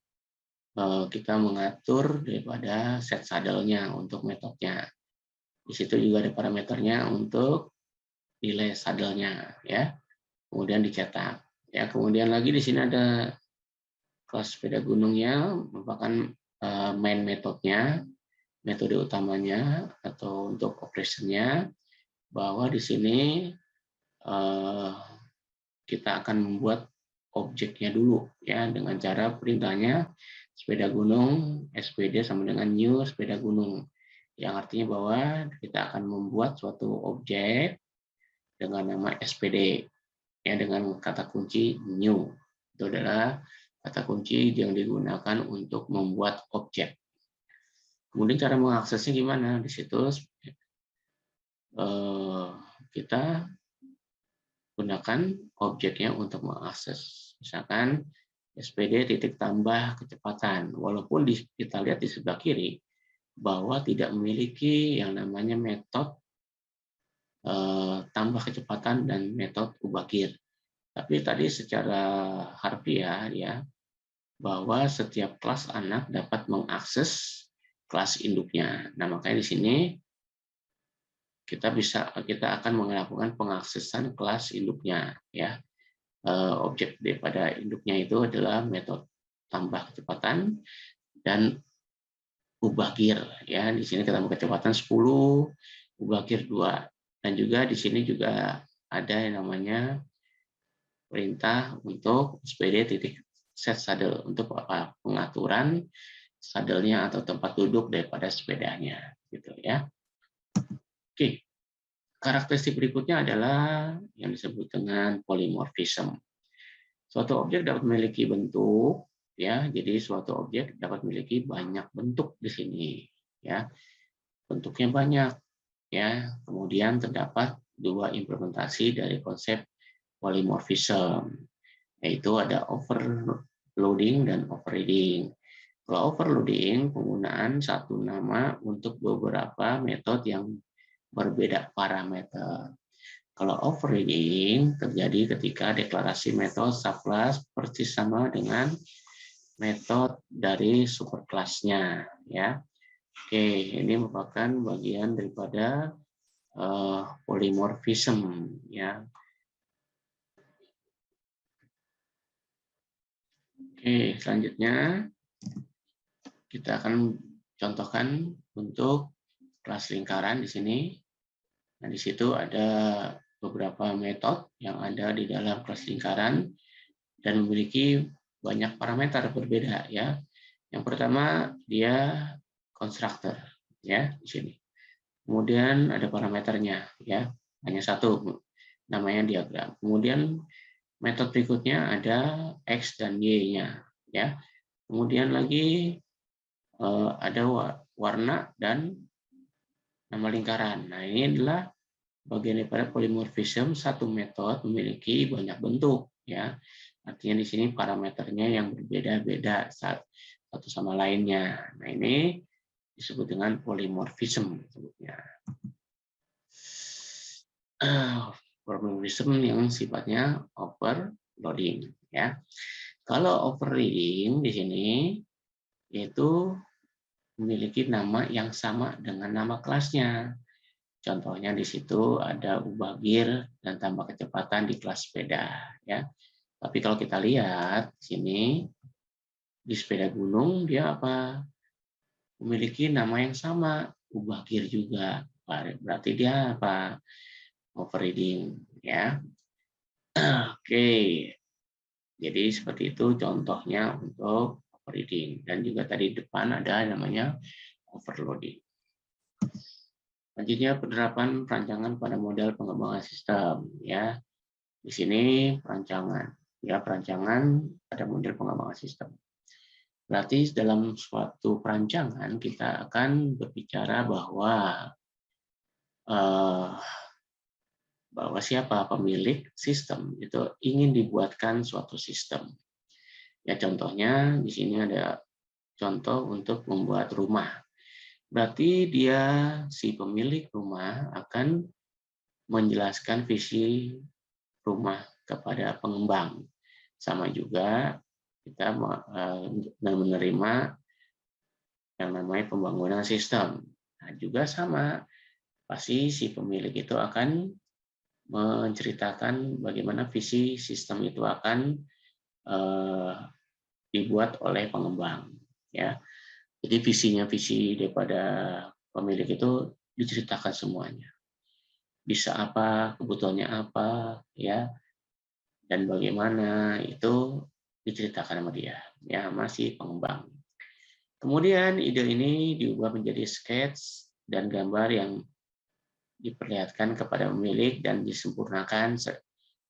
Speaker 1: kita mengatur daripada set saddle-nya untuk metodenya. Di situ juga ada parameternya untuk nilai saddle-nya, ya. Kemudian dicetak. Ya, kemudian lagi di sini ada kelas sepeda gunungnya merupakan main metodenya, metode utamanya atau untuk operasinya, bahwa di sini kita akan membuat objeknya dulu, ya, dengan cara perintahnya sepeda gunung SPD sama dengan new sepeda gunung, yang artinya bahwa kita akan membuat suatu objek dengan nama SPD, ya, dengan kata kunci new. Itu adalah kata kunci yang digunakan untuk membuat objek. Kemudian cara mengaksesnya gimana? Di situ kita gunakan objeknya untuk mengakses. Misalkan SPD titik tambah kecepatan. Walaupun kita lihat di sebelah kiri bahwa tidak memiliki yang namanya metode tambah kecepatan dan metode ubah gear. Tapi tadi secara harfiah, ya, bahwa setiap kelas anak dapat mengakses kelas induknya. Nah, makanya di sini kita akan melakukan pengaksesan kelas induknya, ya. Objek daripada induknya itu adalah metode tambah kecepatan dan ubah gear, ya. Di sini kita mau kecepatan 10, ubah gear 2. Dan juga di sini juga ada yang namanya perintah untuk SPD titik set saddle untuk apa? Pengaturan saddle-nya atau tempat duduk daripada sepedanya, gitu, ya. Oke. Karakteristik berikutnya adalah yang disebut dengan polymorphism. Suatu objek dapat memiliki bentuk, ya. Jadi suatu objek dapat memiliki banyak bentuk di sini, ya. Bentuknya banyak, ya. Kemudian terdapat dua implementasi dari konsep polymorphism, yaitu ada overloading dan overriding. Kalau overloading, penggunaan satu nama untuk beberapa metode yang berbeda parameter. Kalau overriding terjadi ketika deklarasi metode subclass persis sama dengan metode dari superclass-nya, ya. Oke, ini merupakan bagian daripada polymorphism, ya. Oke, selanjutnya kita akan contohkan untuk kelas lingkaran di sini. Nah, di situ ada beberapa metode yang ada di dalam kelas lingkaran dan memiliki banyak parameter berbeda, ya. Yang pertama dia konstruktor, ya, di sini. Kemudian ada parameternya, ya, hanya satu, namanya diagram. Kemudian metode berikutnya ada X dan Y-nya, ya. Kemudian lagi ada warna dan nama lingkaran. Nah, ini adalah bagian daripada polymorphism. Satu metode memiliki banyak bentuk, ya. Artinya di sini parameternya yang berbeda-beda satu sama lainnya. Nah, ini disebut dengan polymorphism sebutnya. Polymorphism yang sifatnya overloading, ya. Kalau overriding di sini yaitu memiliki nama yang sama dengan nama kelasnya. Contohnya di situ ada ubah gear dan tambah kecepatan di kelas sepeda, ya. Tapi kalau kita lihat di sini di sepeda gunung dia apa? Memiliki nama yang sama, ubah gear juga. Berarti dia apa? Overriding, ya. Oke. Jadi seperti itu contohnya untuk overriding, dan juga tadi depan ada namanya overloading. Selanjutnya penerapan perancangan pada model pengembangan sistem, ya. Di sini perancangan, ya, perancangan pada model pengembangan sistem. Berarti dalam suatu perancangan kita akan berbicara eh, bahwa siapa pemilik sistem itu ingin dibuatkan suatu sistem. Ya, contohnya di sini ada contoh untuk membuat rumah. Berarti dia si pemilik rumah akan menjelaskan visi rumah kepada pengembang. Sama juga kita menerima yang namanya pembangunan sistem. Nah, juga sama, pasti si pemilik itu akan menceritakan bagaimana visi sistem itu akan dibuat oleh pengembang, ya. Jadi visi daripada pemilik itu diceritakan semuanya. Bisa apa, kebutuhannya apa, ya, dan bagaimana itu diceritakan sama dia, ya, masih pengembang. Kemudian ide ini diubah menjadi sketch dan gambar yang diperlihatkan kepada pemilik dan disempurnakan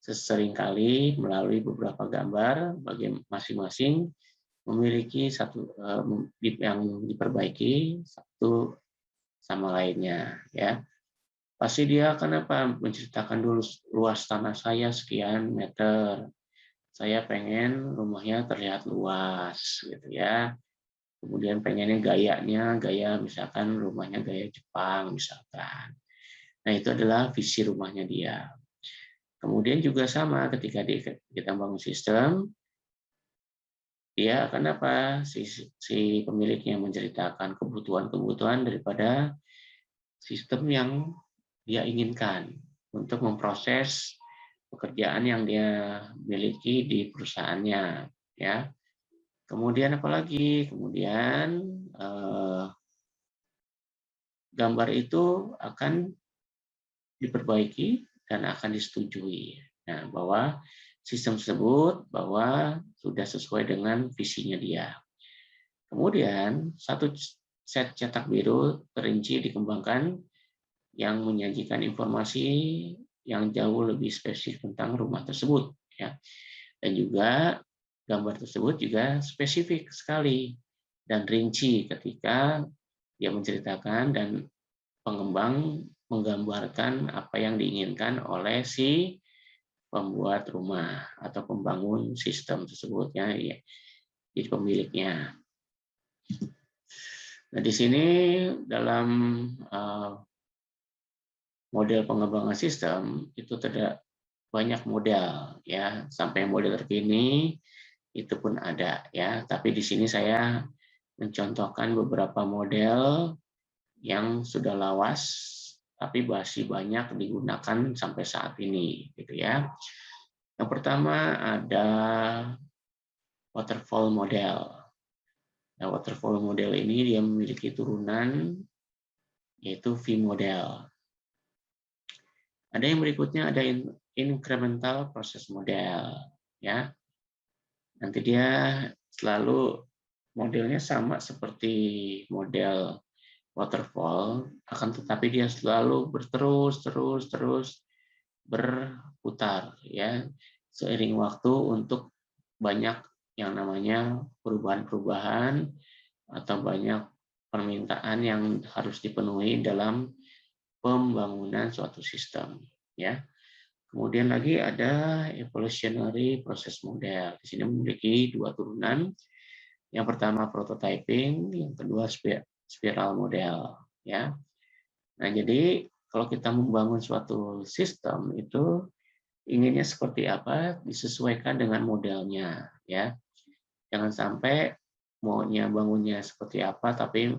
Speaker 1: seringkali melalui beberapa gambar bagi masing-masing memiliki satu yang diperbaiki satu sama lainnya, ya. Pasti dia akan apa? Menceritakan dulu luas tanah saya sekian meter. Saya pengen rumahnya terlihat luas, gitu ya. Kemudian pengennya gaya misalkan rumahnya gaya Jepang misalkan. Nah, itu adalah visi rumahnya dia. Kemudian juga sama ketika kita bangun sistem, dia akan apa? Si pemiliknya menceritakan kebutuhan-kebutuhan daripada sistem yang dia inginkan untuk memproses pekerjaan yang dia miliki di perusahaannya, ya. Kemudian apalagi? Kemudian gambar itu akan diperbaiki dan akan disetujui. Nah, bahwa sistem tersebut bahwa sudah sesuai dengan visinya dia. Kemudian satu set cetak biru terinci dikembangkan yang menyajikan informasi yang jauh lebih spesifik tentang rumah tersebut, ya. Dan juga gambar tersebut juga spesifik sekali dan rinci ketika dia menceritakan dan pengembang menggambarkan apa yang diinginkan oleh si pembuat rumah atau pembangun sistem tersebutnya, ya, jadi pemiliknya. Nah, di sini dalam model pengembangan sistem itu tidak banyak model ya, sampai model terkini itu pun ada ya. Tapi di sini saya mencontohkan beberapa model yang sudah lawas tapi masih banyak digunakan sampai saat ini gitu ya. Yang pertama ada waterfall model. Nah, waterfall model ini dia memiliki turunan yaitu V model. Ada yang berikutnya ada incremental process model ya. Nanti dia selalu modelnya sama seperti model waterfall, akan tetapi dia selalu terus berputar ya seiring waktu untuk banyak yang namanya perubahan-perubahan atau banyak permintaan yang harus dipenuhi dalam pembangunan suatu sistem ya. Kemudian lagi ada evolutionary process model. Di sini memiliki dua turunan. Yang pertama prototyping, yang kedua spiral model ya. Nah, jadi kalau kita membangun suatu sistem itu inginnya seperti apa disesuaikan dengan modelnya ya. Jangan sampai maunya bangunnya seperti apa tapi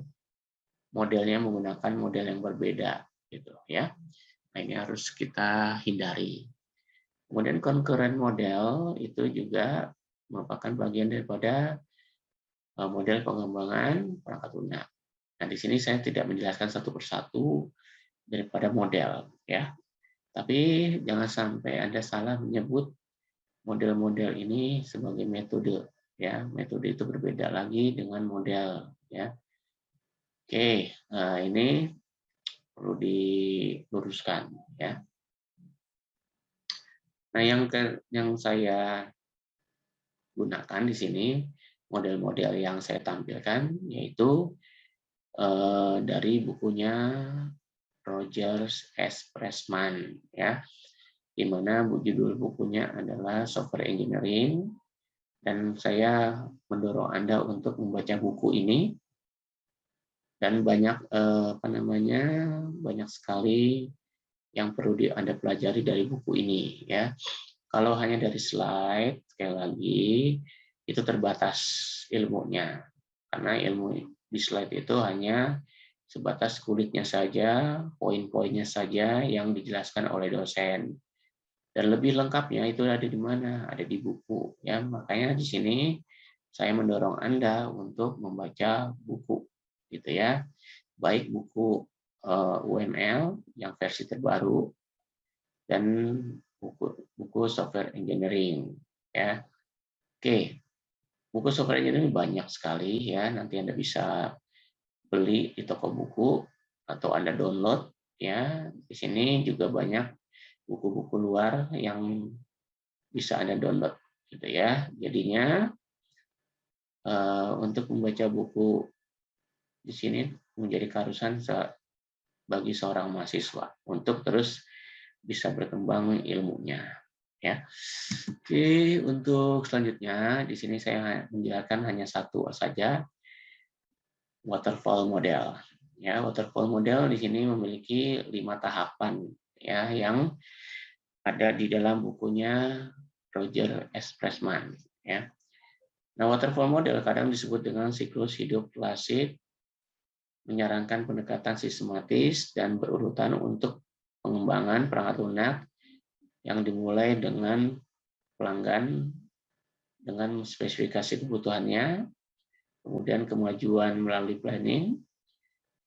Speaker 1: modelnya menggunakan model yang berbeda gitu ya. Nah, ini harus kita hindari. Kemudian concurrent model itu juga merupakan bagian daripada model pengembangan perangkat lunak. Nah, di sini saya tidak menjelaskan satu persatu daripada model ya. Tapi jangan sampai Anda salah menyebut model-model ini sebagai metode ya. Metode itu berbeda lagi dengan model ya. Oke, nah ini perlu diluruskan ya. Nah, yang saya gunakan di sini model-model yang saya tampilkan yaitu dari bukunya Rogers S. Pressman ya, di mana judul bukunya adalah Software Engineering, dan saya mendorong Anda untuk membaca buku ini, dan banyak sekali yang perlu Anda pelajari dari buku ini ya. Kalau hanya dari slide, sekali lagi itu terbatas ilmunya, karena ilmu di slide itu hanya sebatas kulitnya saja, poin-poinnya saja yang dijelaskan oleh dosen. Dan lebih lengkapnya itu ada di mana? Ada di buku. Ya, makanya di sini saya mendorong Anda untuk membaca buku, gitu ya. Baik buku UML yang versi terbaru dan buku software engineering. Ya, oke. Buku software engineering banyak sekali ya. Nanti Anda bisa beli di toko buku atau Anda download ya. Di sini juga banyak buku-buku luar yang bisa Anda download gitu ya. Jadinya untuk membaca buku di sini menjadi keharusan bagi seorang mahasiswa untuk terus bisa berkembang ilmunya ya. Oke, untuk selanjutnya di sini saya menjelaskan hanya satu saja, waterfall model. Ya, waterfall model di sini memiliki 5 tahapan ya yang ada di dalam bukunya Roger S. Pressman ya. Nah, waterfall model kadang disebut dengan siklus hidup klasik, menyarankan pendekatan sistematis dan berurutan untuk pengembangan perangkat lunak yang dimulai dengan pelanggan dengan spesifikasi kebutuhannya, kemudian kemajuan melalui planning,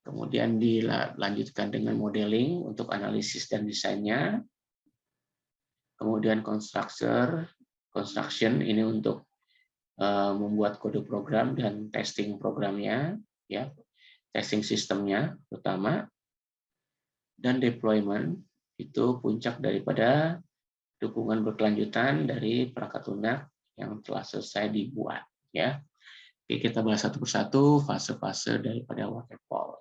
Speaker 1: kemudian dilanjutkan dengan modeling untuk analisis dan desainnya, kemudian construction ini untuk membuat kode program dan testing programnya, ya, testing sistemnya terutama, dan deployment itu puncak daripada dukungan berkelanjutan dari perangkat lunak yang telah selesai dibuat. Ya, oke, kita bahas satu persatu fase-fase daripada waterfall.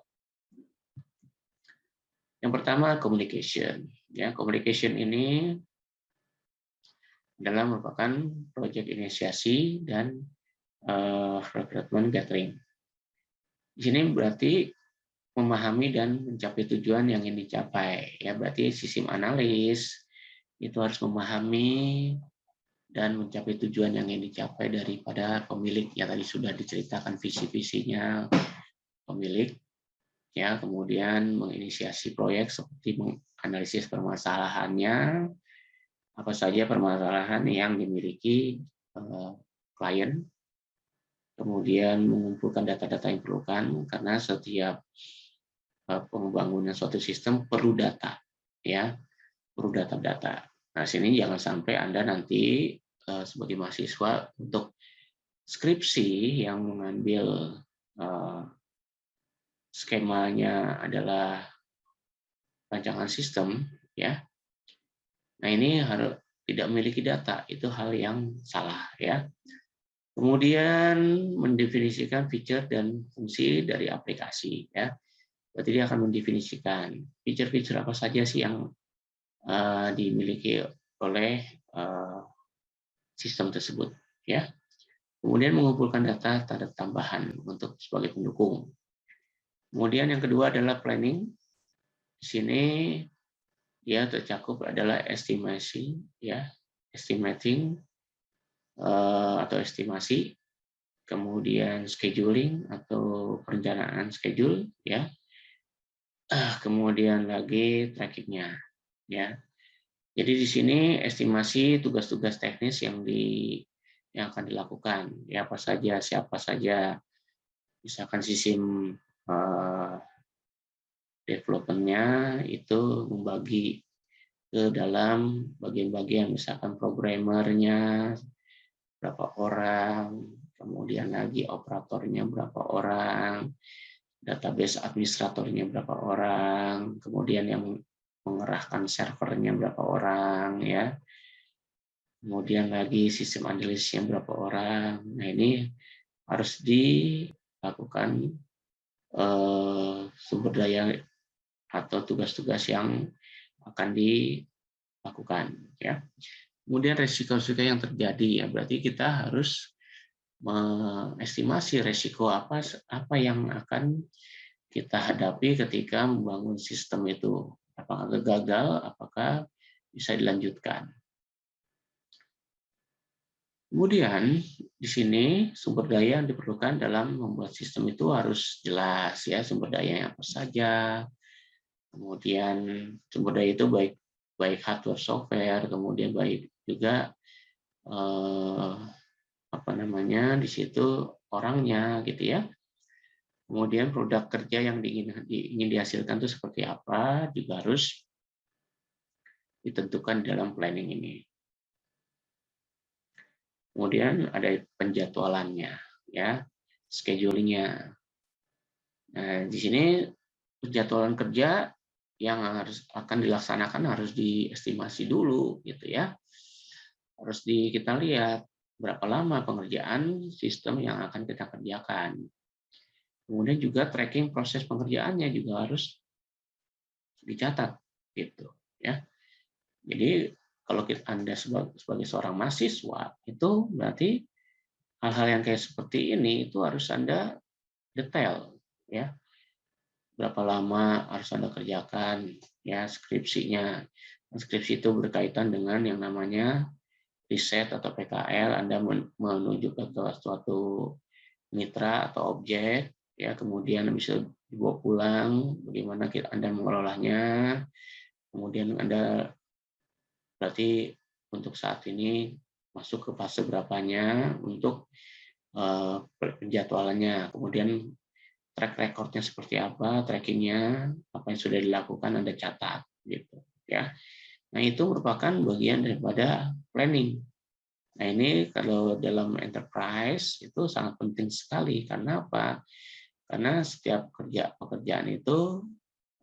Speaker 1: Yang pertama communication. Ya, communication ini adalah merupakan proyek inisiasi dan recruitment gathering. Di sini berarti memahami dan mencapai tujuan yang ingin dicapai. Ya, berarti sistem analis itu harus memahami dan mencapai tujuan yang ingin dicapai daripada pemilik yang tadi sudah diceritakan visi-visinya pemilik, ya, kemudian menginisiasi proyek seperti menganalisis permasalahannya, apa saja permasalahan yang dimiliki klien, kemudian mengumpulkan data-data yang diperlukan karena setiap pembangunan suatu sistem perlu data, ya, perlu data-data. Nah, sini jangan sampai Anda nanti sebagai mahasiswa untuk skripsi yang mengambil skemanya adalah rancangan sistem, ya. Nah, ini harus tidak memiliki data, itu hal yang salah, ya. Kemudian mendefinisikan fitur dan fungsi dari aplikasi, ya. Berarti dia akan mendefinisikan fitur-fitur apa saja sih yang dimiliki oleh sistem tersebut, ya. Kemudian mengumpulkan data terhadap tambahan untuk sebagai pendukung. Kemudian yang kedua adalah planning. Di sini dia tercakup adalah estimasi, ya, estimating atau estimasi, kemudian scheduling atau perencanaan schedule, ya, kemudian lagi trackingnya, ya. Jadi di sini estimasi tugas-tugas teknis yang akan dilakukan, ya, apa saja, siapa saja, misalkan sistem development-nya itu membagi ke dalam bagian-bagian, misalkan programmernya berapa orang, kemudian lagi operatornya berapa orang, database administratornya berapa orang, kemudian yang mengerahkan servernya berapa orang, ya, kemudian lagi sistem analisisnya berapa orang. Nah, ini harus dilakukan sumber daya atau tugas-tugas yang akan dilakukan, ya. Kemudian resiko-resiko yang terjadi, ya, berarti kita harus mengestimasi resiko apa yang akan kita hadapi ketika membangun sistem itu. Apakah gagal, apakah bisa dilanjutkan. Kemudian di sini sumber daya yang diperlukan dalam membuat sistem itu harus jelas, ya, sumber daya apa saja. Kemudian sumber daya itu baik hardware, software, kemudian baik juga di situ orangnya, gitu, ya. Kemudian produk kerja yang ingin dihasilkan itu seperti apa juga harus ditentukan dalam planning ini. Kemudian ada penjadwalannya, ya, schedulingnya. Nah, di sini penjadwalan kerja yang akan dilaksanakan harus diestimasi dulu, gitu, ya. Harus kita lihat berapa lama pengerjaan sistem yang akan kita kerjakan. Kemudian juga tracking proses pengerjaannya juga harus dicatat, gitu, ya. Jadi kalau Anda sebagai seorang mahasiswa itu berarti hal-hal yang kayak seperti ini itu harus Anda detail, ya. Berapa lama harus Anda kerjakan, ya, skripsinya. Skripsi itu berkaitan dengan yang namanya riset atau PKL. Anda menuju ke suatu mitra atau objek, ya, kemudian bisa dibawa pulang, bagaimana Anda mengelolanya, kemudian Anda berarti untuk saat ini masuk ke fase berapanya untuk penjadwalannya, kemudian track recordnya seperti apa, trackingnya, apa yang sudah dilakukan Anda catat, gitu, ya. Nah, itu merupakan bagian daripada planning. Nah, ini kalau dalam enterprise itu sangat penting sekali. Karena apa? Karena setiap pekerjaan itu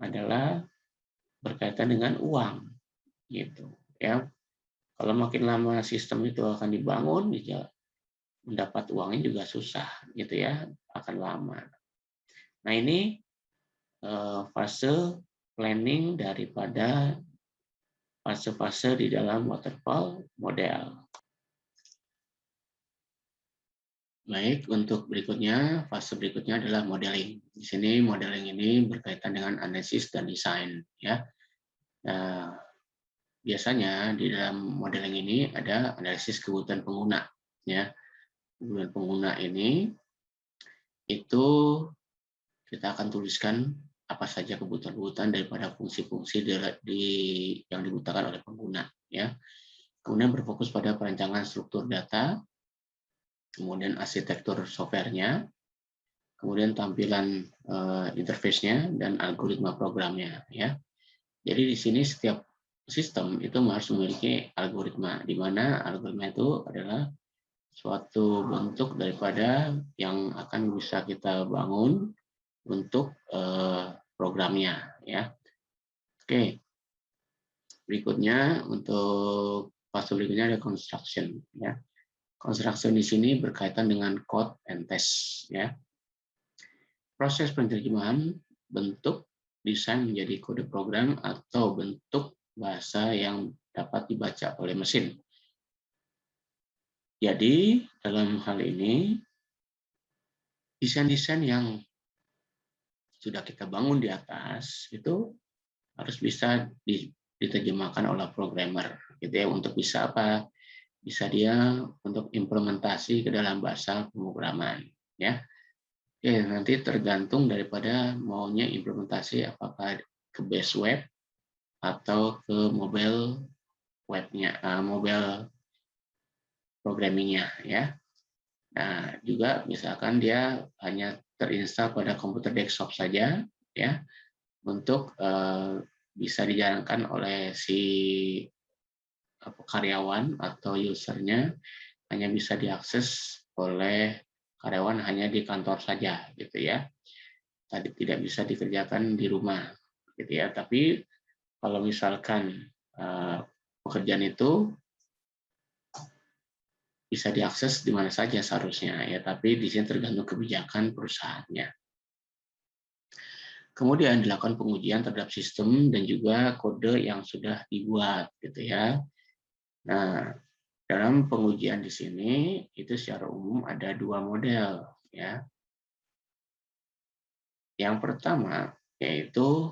Speaker 1: adalah berkaitan dengan uang, gitu, ya. Kalau makin lama sistem itu akan dibangun, ya, mendapat uangnya juga susah, gitu, ya, akan lama. Nah, ini fase planning daripada fase-fase di dalam waterfall model. Baik, untuk berikutnya, fase berikutnya adalah modeling. Di sini modeling ini berkaitan dengan analisis dan desain, ya. Nah, biasanya di dalam modeling ini ada analisis kebutuhan pengguna, ya. Kebutuhan pengguna ini itu kita akan tuliskan apa saja kebutuhan-kebutuhan daripada fungsi-fungsi yang dibutuhkan oleh pengguna, ya. Kemudian berfokus pada perancangan struktur data, kemudian arsitektur softwarenya, kemudian tampilan interface-nya dan algoritma programnya, ya. Jadi di sini setiap sistem itu harus memiliki algoritma, di mana algoritma itu adalah suatu bentuk daripada yang akan bisa kita bangun untuk programnya, ya. Oke, berikutnya untuk fase berikutnya ada construction, ya. Construction di sini berkaitan dengan code and test, ya. Proses penerjemahan bentuk desain menjadi kode program atau bentuk bahasa yang dapat dibaca oleh mesin. Jadi, dalam hal ini, desain-desain yang sudah kita bangun di atas itu harus bisa diterjemahkan oleh programmer, gitu ya, untuk bisa apa? Bisa dia untuk implementasi ke dalam bahasa pemrograman, ya. Oke, nanti tergantung daripada maunya implementasi apakah ke base web atau ke mobile webnya, mobile programmingnya, ya. Nah, juga misalkan dia hanya terinstall pada komputer desktop saja, ya, untuk bisa dijalankan oleh si karyawan atau usernya hanya bisa diakses oleh karyawan hanya di kantor saja, gitu ya. Tadi tidak bisa dikerjakan di rumah, gitu ya. Tapi kalau misalkan pekerjaan itu bisa diakses di mana saja seharusnya, ya, tapi di sini tergantung kebijakan perusahaannya. Kemudian dilakukan pengujian terhadap sistem dan juga kode yang sudah dibuat, gitu ya. Nah, dalam pengujian di sini itu secara umum ada dua model, ya. Yang pertama yaitu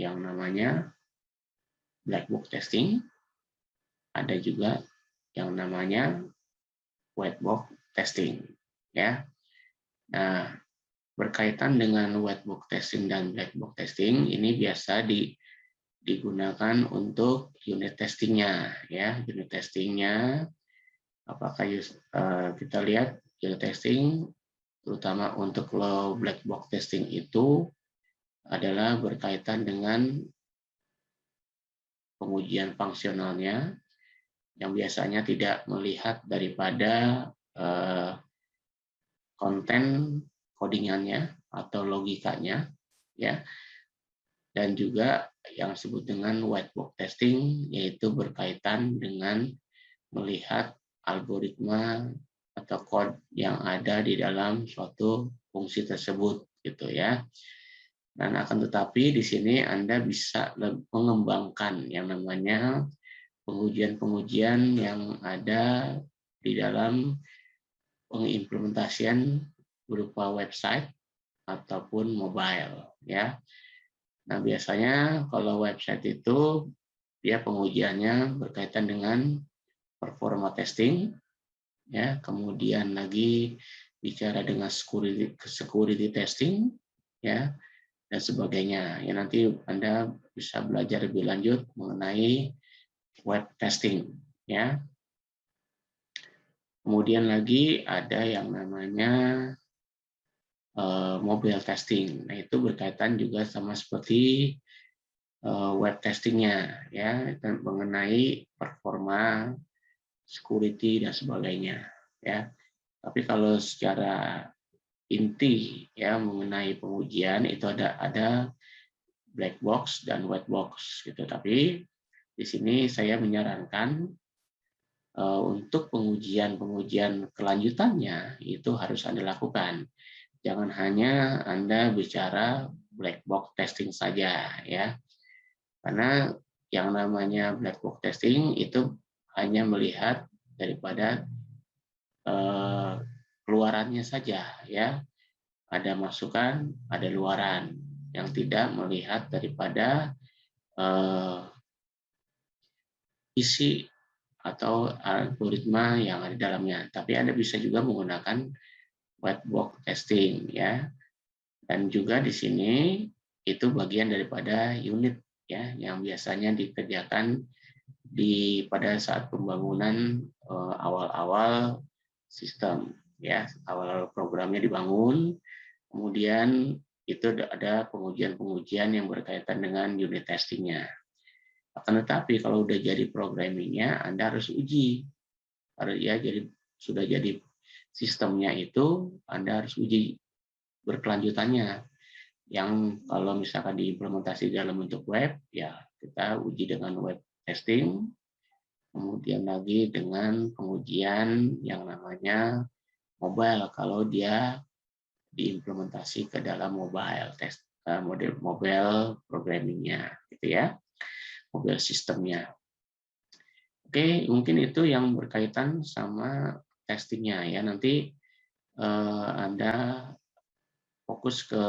Speaker 1: yang namanya black box testing, ada juga yang namanya white box testing, ya. Nah, berkaitan dengan white box testing dan black box testing ini biasa digunakan untuk unit testingnya, ya. Unit testingnya apakah kita lihat unit testing terutama untuk low black box testing itu adalah berkaitan dengan pengujian fungsionalnya yang biasanya tidak melihat daripada konten codingannya atau logikanya, ya. Dan juga yang disebut dengan white box testing yaitu berkaitan dengan melihat algoritma atau kode yang ada di dalam suatu fungsi tersebut, gitu ya. Dan akan tetapi di sini Anda bisa mengembangkan yang namanya pengujian-pengujian yang ada di dalam pengimplementasian berupa website ataupun mobile, ya. Nah, biasanya kalau website itu dia pengujiannya berkaitan dengan performa testing, ya, kemudian lagi bicara dengan security testing, ya, dan sebagainya. Ya, nanti Anda bisa belajar lebih lanjut mengenai web testing, ya. Kemudian lagi ada yang namanya mobile testing. Nah, itu berkaitan juga sama seperti web testingnya, ya, dan mengenai performa, security dan sebagainya, ya. Tapi kalau secara inti, ya, mengenai pengujian itu ada black box dan white box, gitu. Tapi di sini saya menyarankan untuk pengujian kelanjutannya itu harus Anda lakukan. Jangan hanya Anda bicara black box testing saja, ya. Karena yang namanya black box testing itu hanya melihat daripada eh, keluarannya saja, ya. Ada masukan, ada luaran, yang tidak melihat daripada isi atau algoritma yang ada di dalamnya. Tapi Anda bisa juga menggunakan white box testing, ya. Dan juga di sini itu bagian daripada unit, ya, yang biasanya dikerjakan pada saat pembangunan awal-awal sistem, ya, awal programnya dibangun, kemudian itu ada pengujian-pengujian yang berkaitan dengan unit testingnya. Akan tetapi kalau udah jadi programmingnya, Anda harus uji. Ya, jadi sudah jadi sistemnya itu, Anda harus uji berkelanjutannya. Yang kalau misalkan diimplementasi dalam bentuk web, ya kita uji dengan web testing, kemudian lagi dengan pengujian yang namanya mobile kalau dia diimplementasi ke dalam mobile test model mobile programmingnya, gitu ya, mobile sistemnya. Oke, mungkin itu yang berkaitan sama testingnya, ya. Nanti Anda fokus ke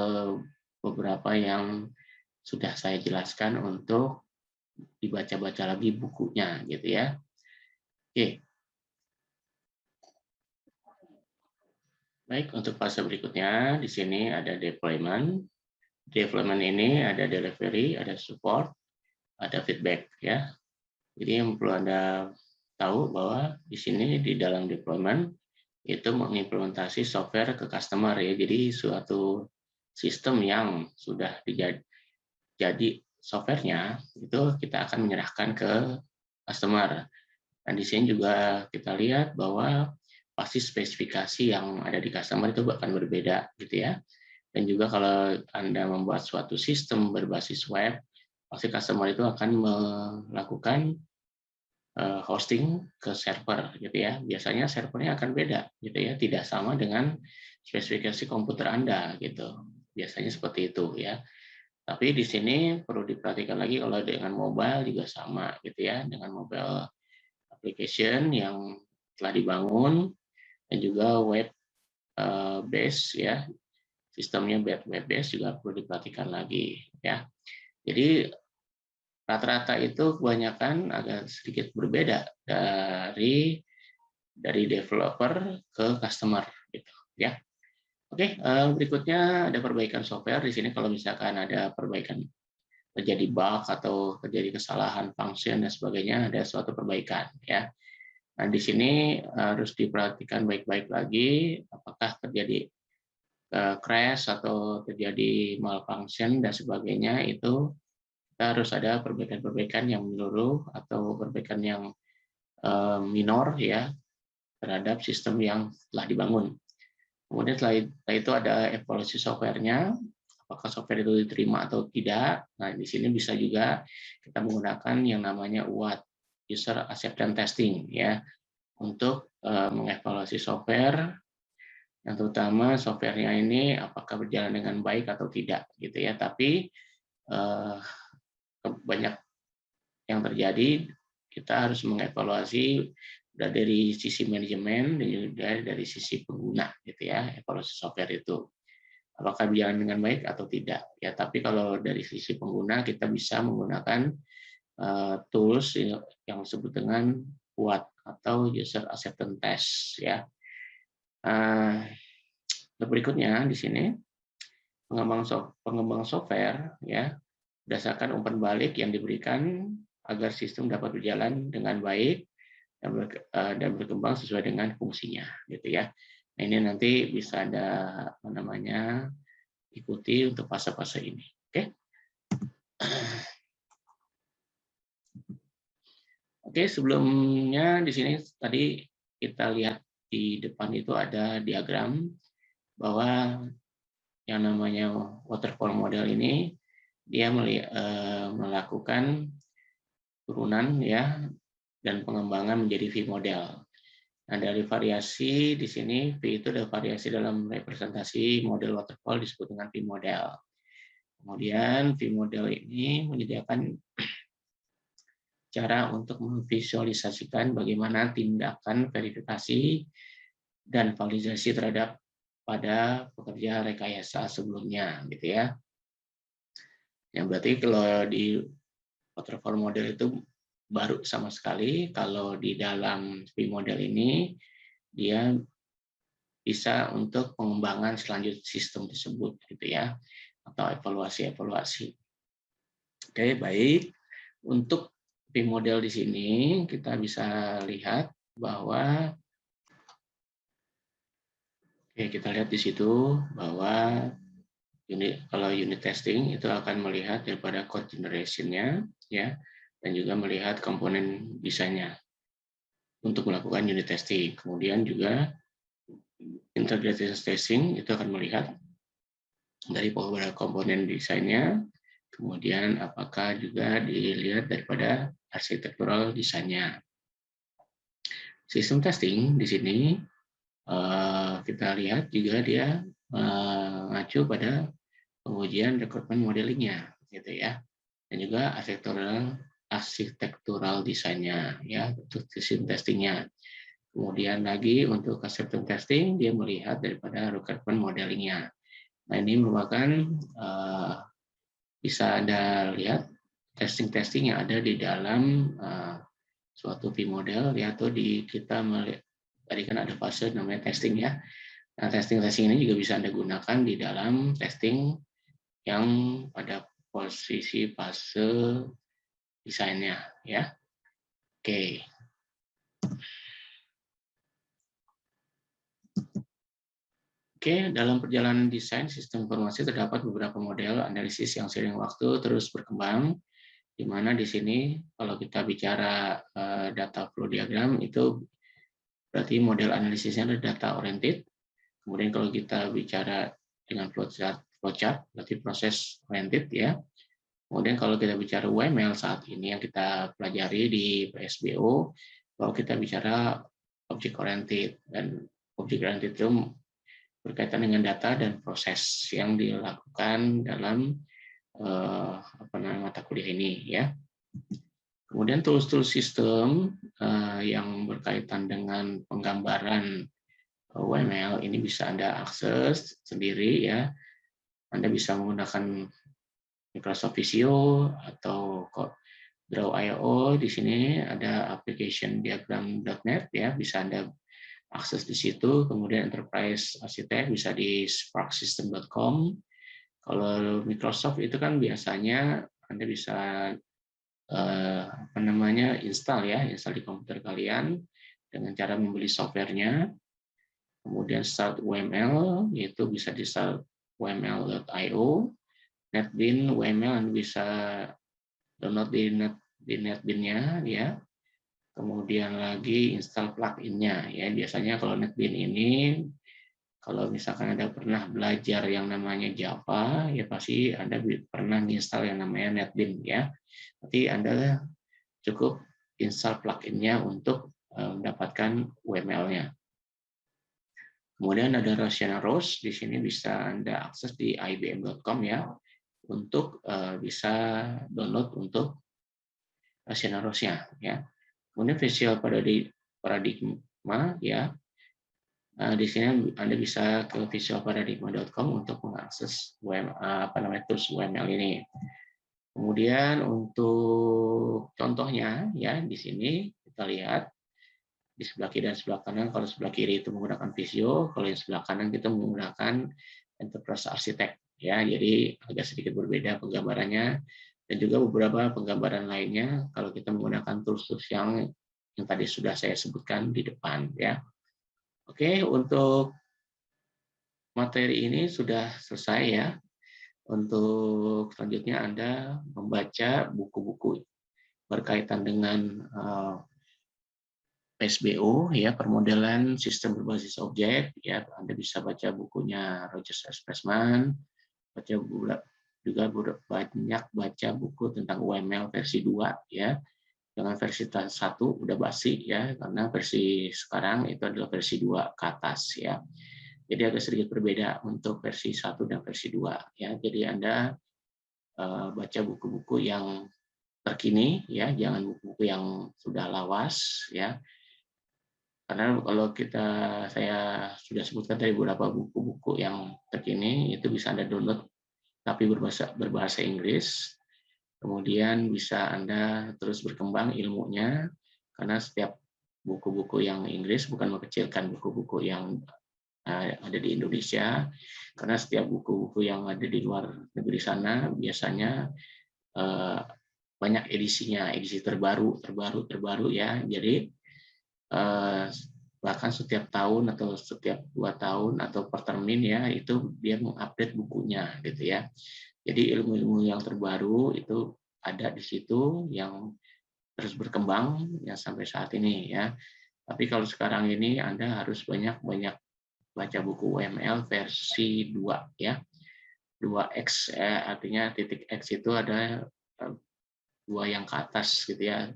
Speaker 1: beberapa yang sudah saya jelaskan untuk dibaca-baca lagi bukunya, gitu ya. Oke, baik, untuk fase berikutnya di sini ada deployment. Deployment ini ada delivery, ada support, ada feedback, ya. Jadi yang perlu Anda tahu bahwa di sini di dalam deployment itu mengimplementasi software ke customer, ya. Jadi suatu sistem yang sudah jadi softwarenya itu kita akan menyerahkan ke customer. Dan di sini juga kita lihat bahwa pasti spesifikasi yang ada di customer itu akan berbeda, gitu ya. Dan juga kalau Anda membuat suatu sistem berbasis web, pasti customer itu akan melakukan hosting ke server, gitu ya. Biasanya servernya akan beda, gitu ya, tidak sama dengan spesifikasi komputer Anda, gitu. Biasanya seperti itu, ya. Tapi di sini perlu diperhatikan lagi kalau dengan mobile juga sama, gitu ya, dengan mobile application yang telah dibangun dan juga web base, ya, sistemnya web base juga perlu diperhatikan lagi, ya. Jadi rata-rata itu kebanyakan agak sedikit berbeda dari developer ke customer, gitu ya. Oke, berikutnya ada perbaikan software. Di sini kalau misalkan ada perbaikan, terjadi bug atau terjadi kesalahan function dan sebagainya, ada suatu perbaikan, ya. Nah, di sini harus diperhatikan baik-baik lagi apakah terjadi crash atau terjadi malfunction dan sebagainya. Itu kita harus ada perbaikan-perbaikan yang menyeluruh atau perbaikan yang minor, ya, terhadap sistem yang telah dibangun. Kemudian setelah itu ada evaluasi softwarenya, apakah software itu diterima atau tidak. Nah, di sini bisa juga kita menggunakan yang namanya UAT, User Acceptance Testing, ya, untuk mengevaluasi software, yang terutama softwarenya ini apakah berjalan dengan baik atau tidak, gitu ya. Tapi banyak yang terjadi, kita harus mengevaluasi dari sisi manajemen dan juga dari sisi pengguna, gitu ya, evaluasi software itu apakah berjalan dengan baik atau tidak, ya. Tapi kalau dari sisi pengguna kita bisa menggunakan tools yang disebut dengan UAT atau User Acceptance Test, ya. Berikutnya di sini pengembang software, ya, berdasarkan umpan balik yang diberikan agar sistem dapat berjalan dengan baik dan berkembang sesuai dengan fungsinya, gitu ya. Nah, ini nanti bisa ada apa namanya ikuti untuk fase-fase ini. Oke. Oke, sebelumnya di sini tadi kita lihat di depan itu ada diagram bahwa yang namanya waterfall model ini dia melakukan turunan, ya, dan pengembangan menjadi V model. Nah, dari variasi di sini V itu ada variasi dalam representasi model waterfall disebut dengan V model. Kemudian V model ini menyediakan cara untuk memvisualisasikan bagaimana tindakan verifikasi dan validasi terhadap pada pekerja rekayasa sebelumnya, gitu ya. Yang berarti kalau di waterfall model itu baru sama sekali. Kalau di dalam V-model ini dia bisa untuk pengembangan selanjut sistem tersebut, gitu ya, atau evaluasi-evaluasi. Oke, baik. Untuk V-model di sini kita bisa lihat bahwa kita lihat di situ bahwa kalau unit testing itu akan melihat daripada code generation-nya, ya, dan juga melihat komponen desainnya untuk melakukan unit testing. Kemudian juga integrated testing itu akan melihat dari beberapa komponen desainnya, kemudian apakah juga dilihat daripada arsitektural desainnya. Sistem testing di sini kita lihat juga dia mengacu pada pengujian rekrutmen modelingnya, gitu ya, dan juga arsitektural desainnya, ya, untuk sistem testingnya. Kemudian lagi untuk acceptance testing dia melihat daripada rekrutmen modelingnya. Nah, ini merupakan bisa Anda lihat testing-testing yang ada di dalam suatu V-model, ya, atau di kita tadi kan ada fase namanya testing, ya. Nah, testing-testing ini juga bisa Anda gunakan di dalam testing yang pada posisi fase desainnya, ya. Oke. Oke, dalam perjalanan desain sistem informasi terdapat beberapa model analisis yang seiring waktu terus berkembang, di mana di sini kalau kita bicara data flow diagram itu berarti model analisisnya adalah data oriented. Kemudian kalau kita bicara dengan flowchart berarti proses oriented, ya. Kemudian kalau kita bicara UML saat ini yang kita pelajari di PSBO, kalau kita bicara object oriented, dan object oriented itu berkaitan dengan data dan proses yang dilakukan dalam mata kuliah ini, ya. Kemudian tools-tools sistem yang berkaitan dengan penggambaran UML ini bisa Anda akses sendiri, ya. Anda bisa menggunakan Microsoft Visio atau Draw.io. Di sini ada application diagram.net, ya, bisa Anda akses di situ. Kemudian Enterprise Architect bisa di sparksystem.com. Kalau Microsoft itu kan biasanya Anda bisa install di komputer kalian dengan cara membeli softwarenya. Kemudian Start UML, yaitu bisa di startuml.io. NetBeans UML Anda bisa download di NetBeans-nya, ya. Kemudian lagi install plugin-nya, ya. Biasanya kalau NetBeans ini, kalau misalkan Anda pernah belajar yang namanya Java, ya pasti Anda pernah install yang namanya NetBeans, ya. Tapi Anda cukup install plugin-nya untuk mendapatkan UML-nya. Kemudian ada Rational Rose, di sini bisa Anda akses di ibm.com, ya, untuk bisa download untuk Rational Rose-nya, ya. Kemudian Visual Paradigma, ya. Di sini Anda bisa ke visualparadigma.com untuk mengakses tools UML ini. Kemudian untuk contohnya, ya, di sini kita lihat di sebelah kiri dan sebelah kanan. Kalau sebelah kiri itu menggunakan Visio, kalau yang sebelah kanan kita menggunakan Enterprise Architect, ya. Jadi agak sedikit berbeda penggambarannya, dan juga beberapa penggambaran lainnya kalau kita menggunakan tools-tools yang tadi sudah saya sebutkan di depan, ya. Oke, untuk materi ini sudah selesai, ya. Untuk selanjutnya Anda membaca buku-buku berkaitan dengan PSBO, ya, permodelan sistem berbasis objek, ya. Anda bisa baca bukunya Rogers S. Pressman, juga banyak baca buku tentang UML versi 2, ya. Dengan versi 1 udah basi, ya, karena versi sekarang itu adalah versi 2 ke atas, ya. Jadi agak sedikit berbeda untuk versi 1 dan versi 2, ya. Jadi Anda baca buku-buku yang terkini, ya, jangan buku-buku yang sudah lawas, ya. Karena kalau saya sudah sebutkan tadi beberapa buku-buku yang terkini itu bisa Anda download tapi berbahasa Inggris. Kemudian bisa Anda terus berkembang ilmunya karena setiap buku-buku yang Inggris, bukan mengecilkan buku-buku yang ada di Indonesia, karena setiap buku-buku yang ada di luar negeri sana biasanya eh, banyak edisinya, edisi terbaru ya. Jadi eh, bahkan setiap tahun atau setiap 2 tahun atau per termin ya itu dia mengupdate bukunya gitu ya. Jadi ilmu-ilmu yang terbaru itu ada di situ yang terus berkembang ya sampai saat ini ya. Tapi kalau sekarang ini Anda harus banyak-banyak baca buku UML versi 2 ya. 2X artinya titik X itu ada 2 yang ke atas gitu ya.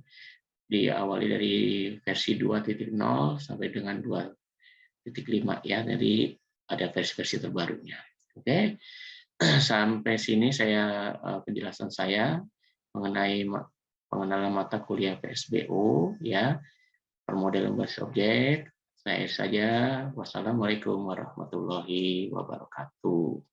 Speaker 1: Diawali dari versi 2.0 sampai dengan 2.5 ya. Jadi ada versi-versi terbarunya. Oke. Sampai sini penjelasan saya mengenai pengenalan mata kuliah PSBO ya, permodalan berbasis objek. Saya saja. Wassalamualaikum warahmatullahi wabarakatuh.